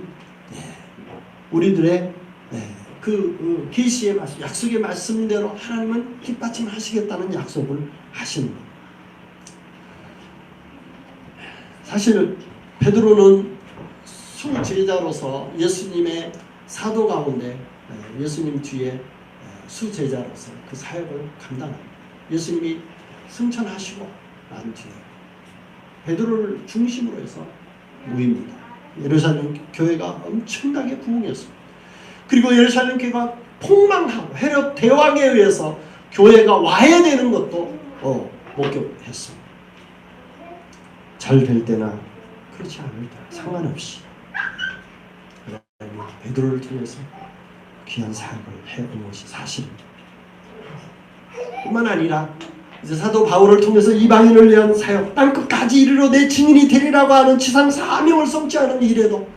우리들의 그 계시의 말씀, 약속의 말씀대로 하나님은 뒷받침하시겠다는 약속을 하시는 겁니다. 사실 베드로는 수제자로서 예수님의 사도 가운데 예수님 뒤에 수제자로서 그 사역을 감당합니다. 예수님이 승천하시고 난 뒤에 베드로를 중심으로 해서 모입니다. 예루살렘 교회가 엄청나게 부흥했습니다. 그리고 예루살렘 교회가 폭망하고 헤롯 대왕에 의해서 교회가 와해되는 것도 목격했습니다. 잘 될 때나 그렇지 않을 때나 상관없이 베드로를 통해서 귀한 사역을 해온 것이 사실입니다. 뿐만 아니라 이제 사도 바울을 통해서 이방인을 위한 사역, 땅끝까지 이르러 내 증인이 되리라고 하는 지상 사명을 성취하는 일에도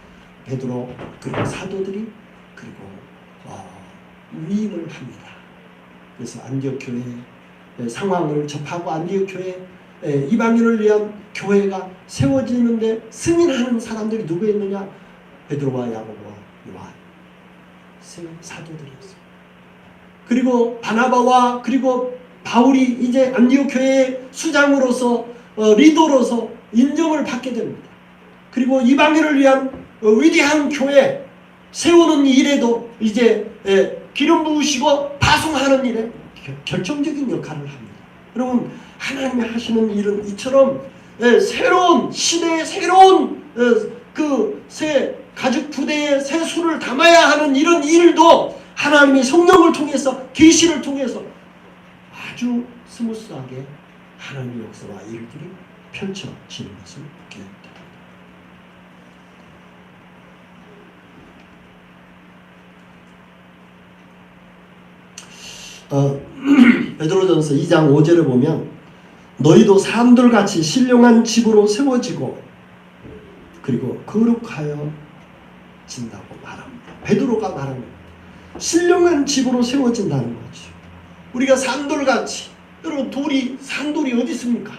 베드로 그리고 사도들이 그리고 위임을 합니다. 그래서 안디옥 교회의 상황을 접하고 안디옥 교회 이방인을 위한 교회가 세워지는데 승인하는 사람들이 누구였느냐? 베드로와 야고보와 요한 세 사도들이었어요. 그리고 바나바와 그리고 바울이 이제 안디옥 교회의 수장으로서 리더로서 인정을 받게 됩니다. 그리고 이방인을 위한 위대한 교회 세우는 일에도 이제 기름 부으시고 파송하는 일에 결정적인 역할을 합니다. 여러분 하나님이 하시는 일은 이처럼 새로운 시대의 새로운 그 새 가죽 부대에 새 수를 담아야 하는 이런 일도 하나님의 성령을 통해서 계시를 통해서 아주 스무스하게 하나님의 역사와 일들이 펼쳐지는 것을 보게 됩니다. 베드로전서 2장 5절에 보면 너희도 사람들같이 신령한 집으로 세워지고 그리고 거룩하여 진다고 말합니다. 베드로가 말합니다. 신령한 집으로 세워진다는 거죠. 우리가 산돌같이, 여러분 산돌이 어디 있습니까?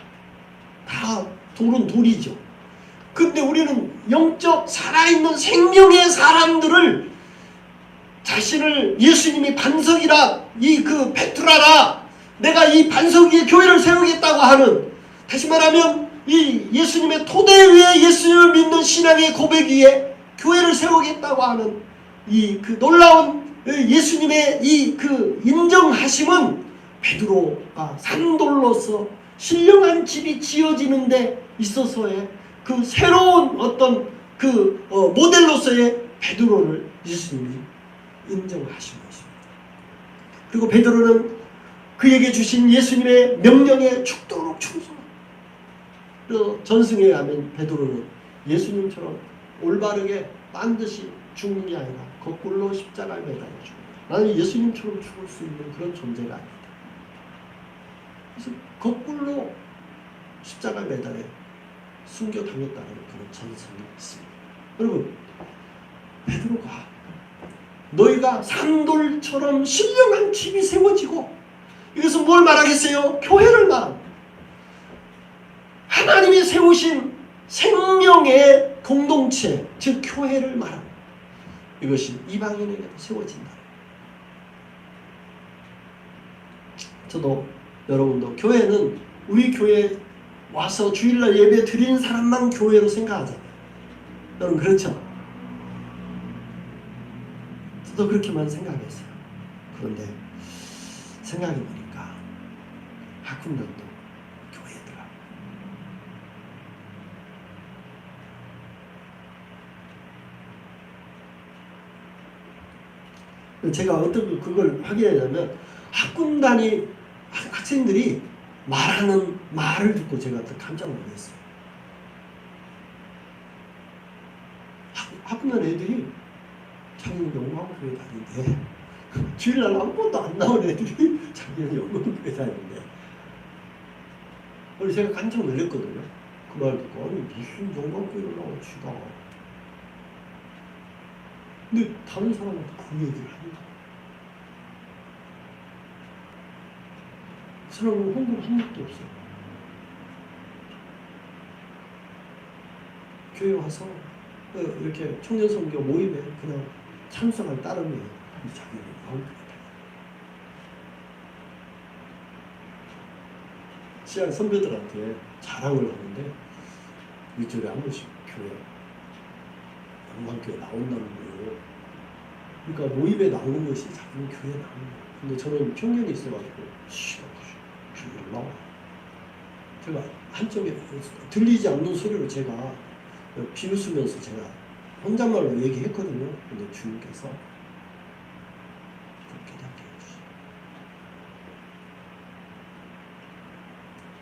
다 돌은 돌이죠. 근데 우리는 영적 살아있는 생명의 사람들을 자신을 예수님이 반석이라 그 베트라라 내가 이 반석 위에 교회를 세우겠다고 하는, 다시 말하면 이 예수님의 토대 위에 예수님을 믿는 신앙의 고백 위에 교회를 세우겠다고 하는 이 그 놀라운 예수님의 이 그 인정하심은 베드로가 산돌로서 신령한 집이 지어지는데 있어서의 그 새로운 어떤 그 모델로서의 베드로를 예수님이 인정하신 것입니다. 그리고 베드로는 그에게 주신 예수님의 명령에 죽도록 충성합니다. 전승에 가면 베드로는 예수님처럼 올바르게 반드시 죽는 게 아니라 거꾸로 십자가에 매달려 죽는다. 나는 예수님처럼 죽을 수 있는 그런 존재가 아니다. 그래서 거꾸로 십자가에 매달려 순교당했다는 그런 전승이 있습니다. 여러분, 베드로가 너희가 산돌처럼 신령한 집이 세워지고, 이것은 뭘 말하겠어요? 교회를 말합니다. 하나님이 세우신 생명의 공동체, 즉 교회를 말합니다. 이것이 이방인에게도 세워진다. 저도 여러분도 교회는 우리 교회에 와서 주일날 예배 드리는 사람만 교회로 생각하잖아요. 여러분 그렇죠? 저도 그렇게만 생각했어요. 그런데 생각해보니까 학군단도 교회더라. 제가 어떤 그걸 확인하냐면 학군단이 학생들이 말하는 말을 듣고 제가 깜짝 놀랐어요. 학군단 애들이 자기는 영광교회 다니는데 주일날 한 번도 안 나온 애들이 자기는 영광교회 다니는데, 그래서 제가 깜짝 놀랐거든요. 그 말 듣고 아니 무슨 영광교회를 나와 쥐가. 근데 다른 사람한테 그 얘기를 합니다. 그 사람은 헌금 한 적도 없어요. 교회 와서 이렇게 청년선교 모임에 그냥 참석할 따름이에요. 자기는 영광교회다. 시안 선배들한테 자랑을 하는데 일주일에 한 번씩 교회 영광교회 나온다는 거예요. 그러니까 모임에 나오는 것이 작은 교회에 나오는 거예요. 근데 저는 편견이 있어가지고 교회를 나와. 제가 한쪽에 들리지 않는 소리로 제가 비웃으면서 제가 혼잣말로 얘기했거든요. 근데 주님께서 그렇게 답게 해주시죠.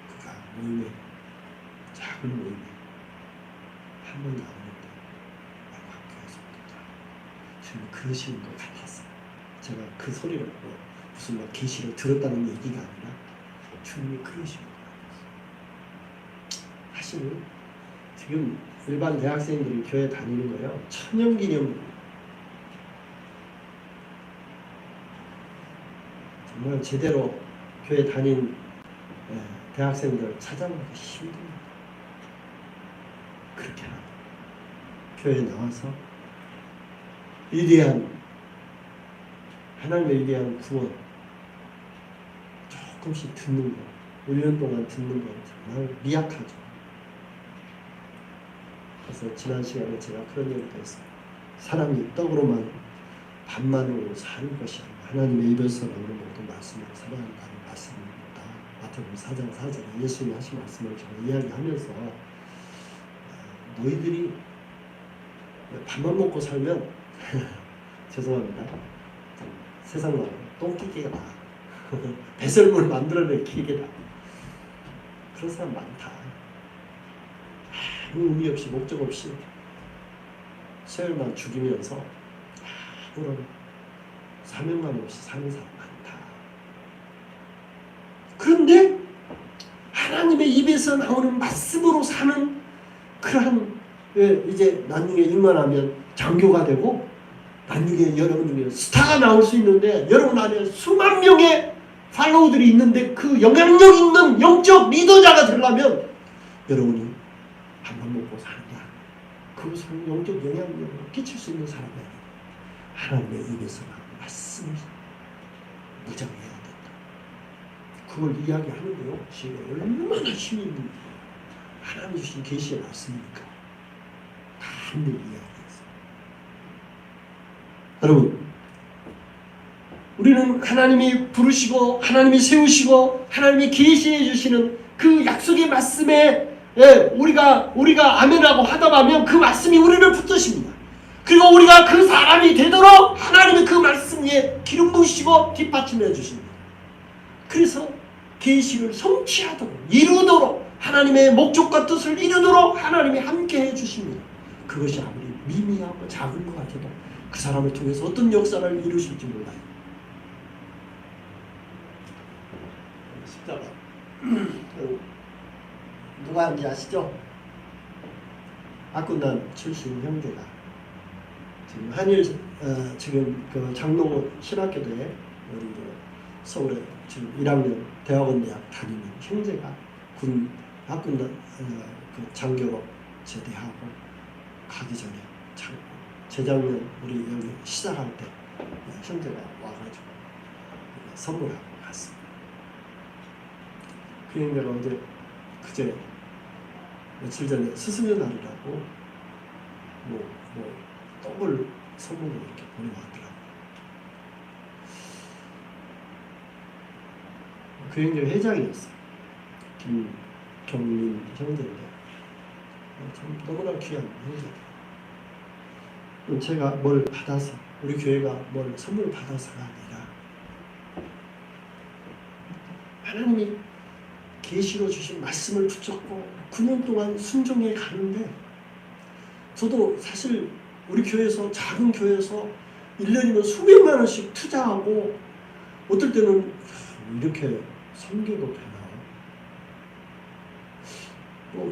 그가 모임에, 작은 모임에 한 번 나오는데 학교에서 주님 그러시는 것 같았어요. 제가 그 소리를 무슨 막 계시를 들었다는 얘기가 아니라 주님이 그러시는 것 같았어요. 사실 지금 일반 대학생들이 교회 다니는 거예요. 천연기념. 정말 제대로 교회 다닌 대학생들 찾아보기 힘듭니다. 그렇게 교회에 나와서 위대한 하나님의 위대한 구원 조금씩 듣는 거, 1년 동안 듣는 거 정말 미약하죠. 그래서 지난 시간에 제가 그런 얘기를 했어요. 사람이 떡으로만 밥만으로 사는 것이 아니라 하나님의 입에서 나오는 모든 말씀을 살아야 한다는 말씀입니다. 마태복음 4장 4절에 예수님이 하신 말씀을 제가 이야기하면서 너희들이 밥만 먹고 살면 죄송합니다. 세상 말로 똥기계가 나. 배설물 만들어낼 기계다. 그런 사람 많다. 아무 의미 없이 목적 없이 세월만 죽이면서 아무런 사명감 없이 사는 사람 많다. 그런데 하나님의 입에서 나오는 말씀으로 사는 그러한 이제 나중에 일만하면 장교가 되고 나중에 여러분 중에 스타가 나올 수 있는데 여러분 안에 수만 명의 팔로우들이 있는데 그 영향력 있는 영적 리더자가 되려면 여러분이 밥만 먹고 사느냐 그것은 영적 영향력을 끼칠 수 있는 사람이 아니라 하나님의 입에서 나오는 말씀을 무장해야 된다. 그걸 이야기하는데요. 지금 얼마나 힘이 있는 하나님 주신 계시의 말씀이니까 다 늘 이야기했어요. 여러분 우리는 하나님이 부르시고 하나님이 세우시고 하나님이 계시해 주시는 그 약속의 말씀에 우리가 아멘하고 하다 보면 그 말씀이 우리를 붙드십니다. 그리고 우리가 그 사람이 되도록 하나님의 그 말씀 위에 기름 부으시고 뒷받침해 주십니다. 그래서 계시를 성취하도록 이루도록 하나님의 목적과 뜻을 이루도록 하나님이 함께 해주십니다. 그것이 아무리 미미하고 작은 것 같아도 그 사람을 통해서 어떤 역사를 이루실지 몰라요. 십자가 누가 한지 아시죠? 아꾼단 출신 형제가 지금 한일 지금 그 장로 신학교대에 우리 서울에 지금 1학년 대학원대학 다니는 형제가 군 아꾼단 그 장교로 제대하고 가기 전에 재작년 우리 여기 시작할 때 형제가 와가지고 선물하고 갔습니다. 그 형제가 어제 그제 며칠 전에 스승의 날이라고 뭐 떡을 선물로 이렇게 보내왔더라고요. 그 형제가 회장이었어요. 김경민 형제인데 참 너무나 귀한 형제예요. 제가 뭘 받아서 우리 교회가 뭘 선물을 받아서가 아니라 하나님이 계시로 주신 말씀을 붙잡고 9년 동안 순종해 가는데 저도 사실 우리 교회에서 작은 교회에서 1년이면 수백만 원씩 투자하고 어떨 때는 이렇게 섬겨도 되나?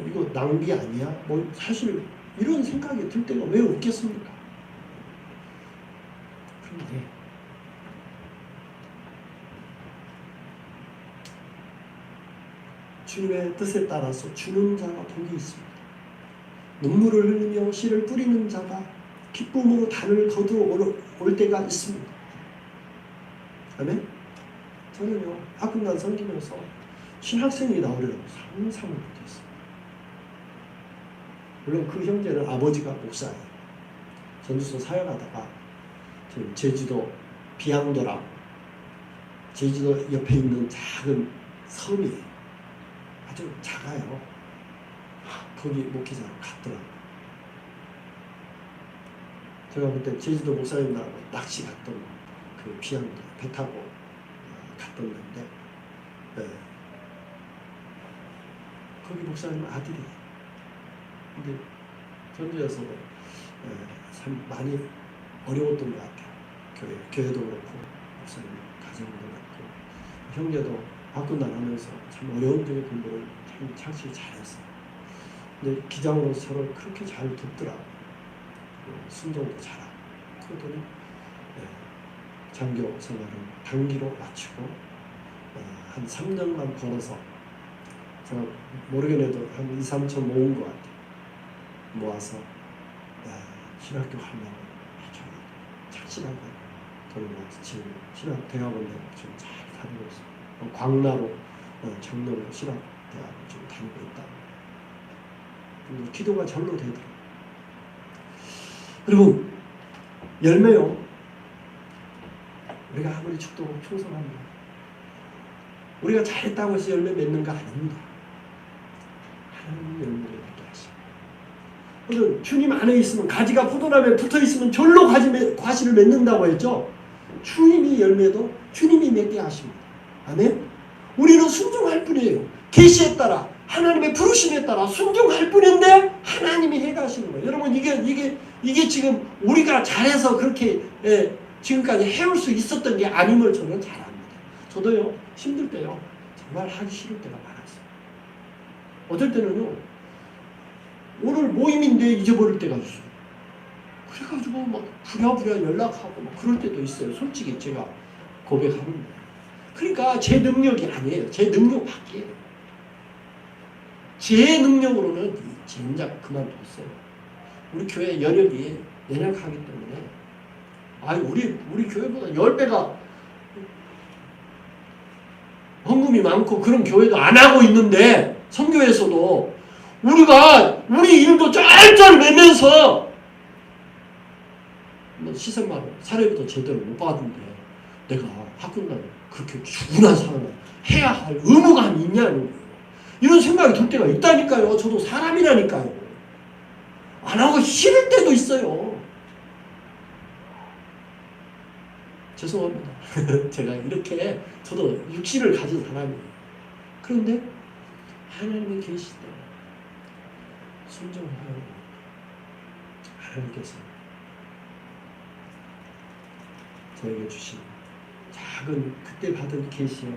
이거 낭비 아니야? 사실 이런 생각이 들 때가 왜 없겠습니까? 그런데 주님의 뜻에 따라서 주는 자가 복이 있습니다. 눈물을 흘리며 씨를 뿌리는 자가 기쁨으로 단을 거두어 올 때가 있습니다. 아멘? 저는요 아군단 섬기면서 신학생이 나오려고 상상을 못했어요. 물론 그 형제는 아버지가 목사예요. 전주서 사역하다가 지금 제주도 비양도라고 제주도 옆에 있는 작은 섬이에요. 아주 작아요. 거기 목회자로 갔더라고요. 제가 그때 제주도 목사님들하고 낚시 갔던 그 비양도 배 타고 갔던 건데 거기 목사님 아들이에요. 근데 전주에서도 참 많이 어려웠던 것 같아요. 교회도 그렇고 목사님 가정도 그렇고 형제도 학교 나가면서 참 어려운 중에 공부를 참 착실히 잘했어요. 근데 기장으로서 저를 그렇게 잘 듣더라고요. 순종도 잘하고 그러더니 장교 생활을 단기로 마치고 한 3년간 걸어서 제가 모르겠네도 한 2, 3천 모은 것 같아요. 모아서 신학교 하려고 아주 착실하게 돈을 모아서 지금 신학 대학원에 좀 잘 다니고 있어요. 광나로 장로로 신학대학을 좀 다니고 있다. 기도가 절로 되더라고요. 그리고 열매요. 우리가 아무리 축도고 충성합니다. 우리가 잘했다고 해서 열매 맺는 거 아닙니다. 하나님 열매를 맺게 하십니다. 오늘 주님 안에 있으면 가지가 포도나무에 붙어 있으면 절로 과실을 맺는다고 했죠. 주님이 열매도 주님이 맺게 하십니다. 아멘. 우리는 순종할 뿐이에요. 계시에 따라 하나님의 부르심에 따라 순종할 뿐인데 하나님이 해가시는 거예요. 여러분 이게 지금 우리가 잘해서 그렇게 지금까지 해올 수 있었던 게 아님을 저는 잘 압니다. 저도요 힘들 때요 정말 하기 싫을 때가 많았어요. 어떨 때는요 오늘 모임인데 잊어버릴 때가 있어요. 그래가지고 막 부랴부랴 연락하고 막 그럴 때도 있어요. 솔직히 제가 고백하는데. 그러니까 제 능력이 아니에요. 제 능력 밖이에요. 제 능력으로는 진작 그만뒀어요. 우리 교회 연역이 연약하기 때문에 우리 교회보다 10배가 헌금이 많고 그런 교회도 안 하고 있는데 선교에서도 우리가 우리 일도 짤짤 내면서 시세만 사례비도 제대로 못 받는데 내가 학교날 그렇게 죽은한 사람을 해야 할 의무감이 있냐는 거예요. 이런 생각이 들 때가 있다니까요. 저도 사람이라니까요. 안 하고 싫을 때도 있어요. 죄송합니다. 제가 이렇게 저도 육신을 가진 사람이에요. 그런데 하나님이 계실 때 순종하여 하나님께서 저에게 주신 작은 그때 받은 계시에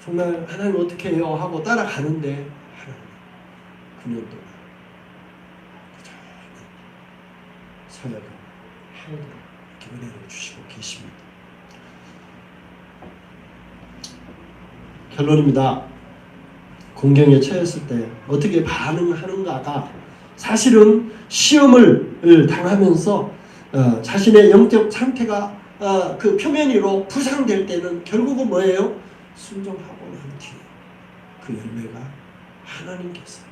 정말 하나님 어떻게 해요 하고 따라가는데 하나님 9년 동안 서약을 하도록 이렇게 은혜를 주시고 계십니다. 결론입니다. 공경에 처했을 때 어떻게 반응하는가가 사실은 시험을 당하면서 자신의 영적 상태가 그 표면 위로 부상될 때는 결국은 뭐예요? 순종하고 난 뒤에 그 열매가 하나님께서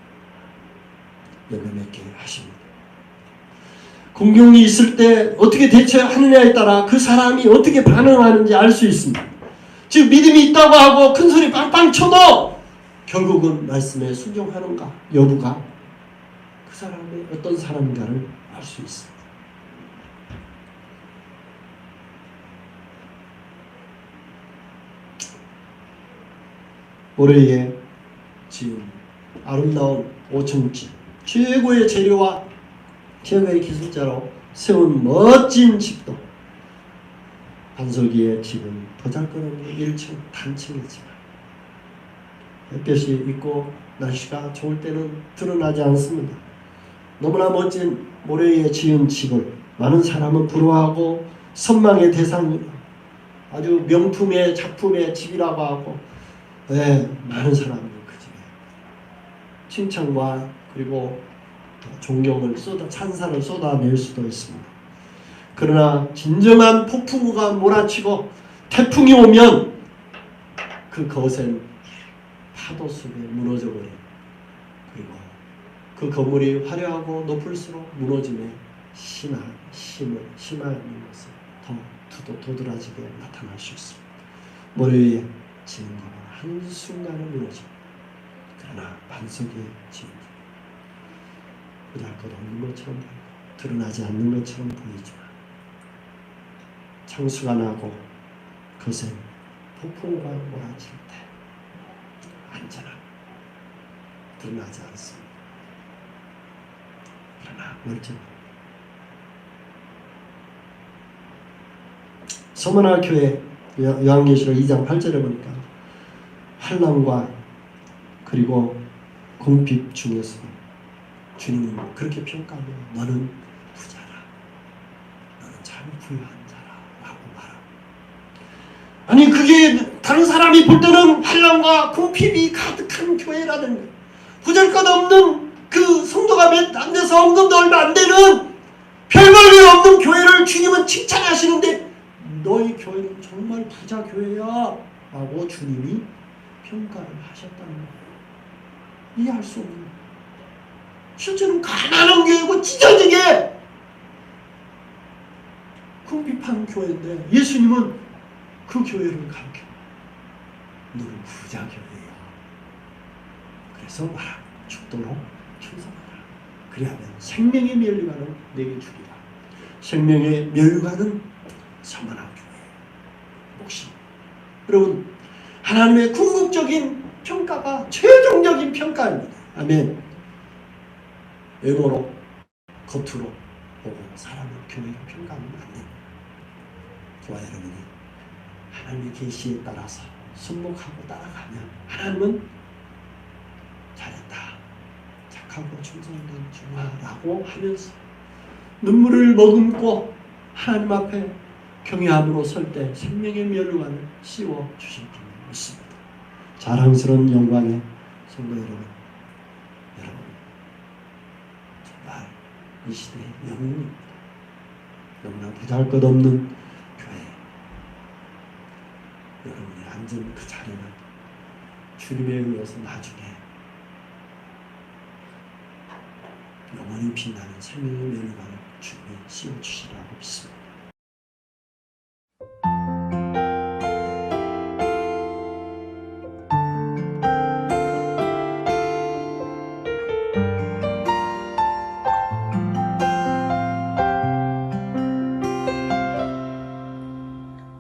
열매 맺게 하십니다. 공경이 있을 때 어떻게 대처하느냐에 따라 그 사람이 어떻게 반응하는지 알 수 있습니다. 즉 믿음이 있다고 하고 큰 소리 빵빵 쳐도 결국은 말씀에 순종하는가 여부가 그 사람이 어떤 사람인가를 알 수 있습니다. 모래에 지은 아름다운 5층집 최고의 재료와 최고의 기술자로 세운 멋진 집도 반석이의 집은 보잘것없는 1층 단층이지만 햇볕이 있고 날씨가 좋을 때는 드러나지 않습니다. 너무나 멋진 모래에 지은 집을 많은 사람은 부러워하고 선망의 대상이고 아주 명품의 작품의 집이라고 하고 많은 사람이 그 집에 칭찬과 그리고 존경을 찬사를 쏟아낼 수도 있습니다. 그러나 진정한 폭풍우가 몰아치고 태풍이 오면 그 거센 파도 속에 무너져버려요. 그리고 그 건물이 화려하고 높을수록 무너짐에 심한 것은 더 도드라지게 나타날 수 있습니다. 모래 위에 지는 것은 한순간에 무너집니다. 그러나 반석에 지은 보잘것없는 것처럼 보이고 드러나지 않는 것처럼 보이지만 창수가 나고 그것은 폭풍과 몰아칠 때 안전하고 드러나지 않습니다. 그러나 멀쩡합니다. 서머나 교회 요한계시록 2장 8절에 보니까 환난과 그리고 궁핍 중에서 주님은 그렇게 평가하며 너는 부자라, 너는 참 부유한 자라 라고 말합니다. 아니 그게 다른 사람이 볼 때는 환난과 궁핍이 가득한 교회라는 거예요. 보잘것없는 그 성도가 몇 안 돼서 헌금도 얼마 안 되는 별볼일 없는 교회를 주님은 칭찬하시는데 너희 교회는 정말 부자 교회야 라고 주님이 평가를 하셨다는 거예요. 이해할 수 없는 거예요. 실제는 가난한 교회고 찢어지게 궁핍한 교회인데 예수님은 그 교회를 가르쳐 너는 부자 교회야. 그래서 말하고 죽도록 충성하라. 그리하면 생명의 면류관을 내게 주리라. 생명의 면류관은 서머나 교회 몫이. 여러분 하나님의 궁극적인 평가가 최종적인 평가입니다. 아멘. 외모로 겉으로 보고 사람을 교회를 평가하면 안 됩니다. 저와 여러분이 하나님의 계시에 따라서 순복하고 따라가면 하나님은 잘했다, 착하고 충성된 주야라고 하면서 눈물을 머금고 하나님 앞에 경외함으로 설 때 생명의 면류관을 씌워 주실 줄 믿습니다. 자랑스러운 영광의 성도 여러분, 정말 이 시대의 영웅입니다. 너무나 보잘것없는 교회, 여러분이 앉은 그 자리는 주님에 의해서 나중에 영원히 빛나는 생명의 면류관을 주님이 씌워주시라고 믿습니다.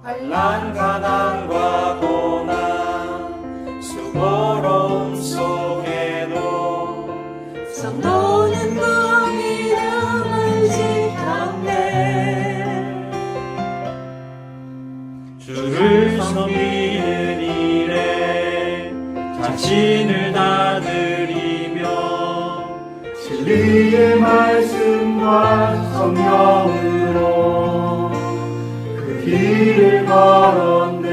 환난 가난과 고난 수고로움 속에도 성도는 그 믿음을 지켰네. 주를 섬기는 일에 자신을 다 드리며 진리의 말씀과 성령으로 그 길을 걸었네.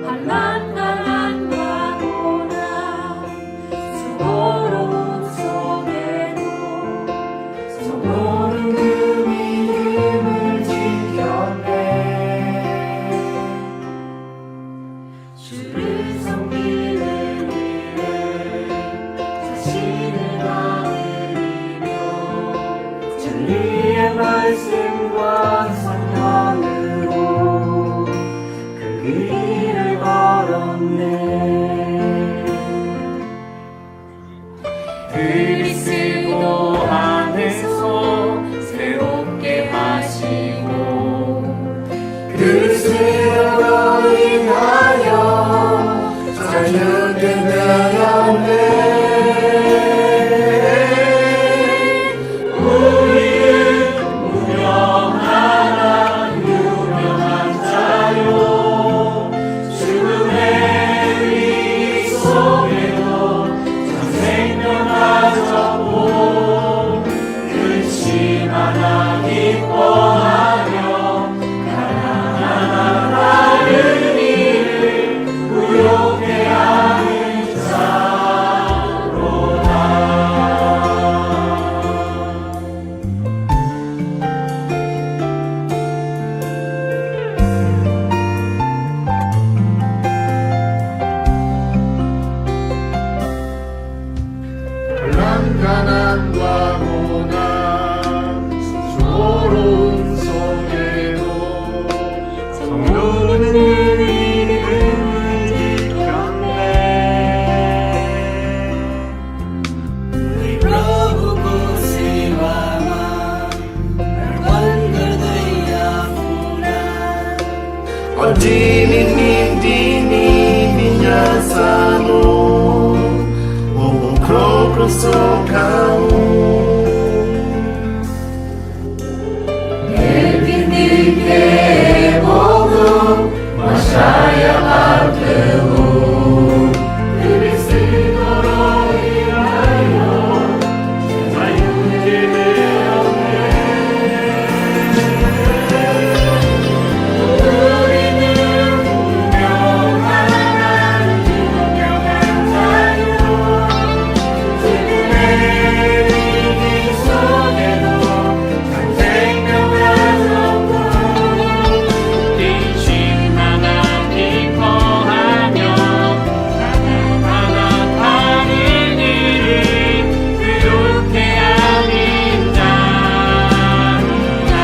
환난 가난과 고난 수고로움 속에도 성도는 그 믿음을 지켰네. 주를 섬기는 일에 자신을 다 드리며 진리의 말씀과 성령으로 그 길을 걸었네. 그리스도 안에서 새롭게 하시고 그리스도로 인하여 자유게 되었네. 하나 기뻐하며 가난한 Adini minhasano O crocro socao 내빈님께 복음 마샤야 아테우 그리스도로 인하여 자유케 우리는 분명한 자유 죽음의 위기 속에도 참 생명하셨고 인심하나 기뻐하며 하나하나 다른 일을 그렇게 아닌 자루라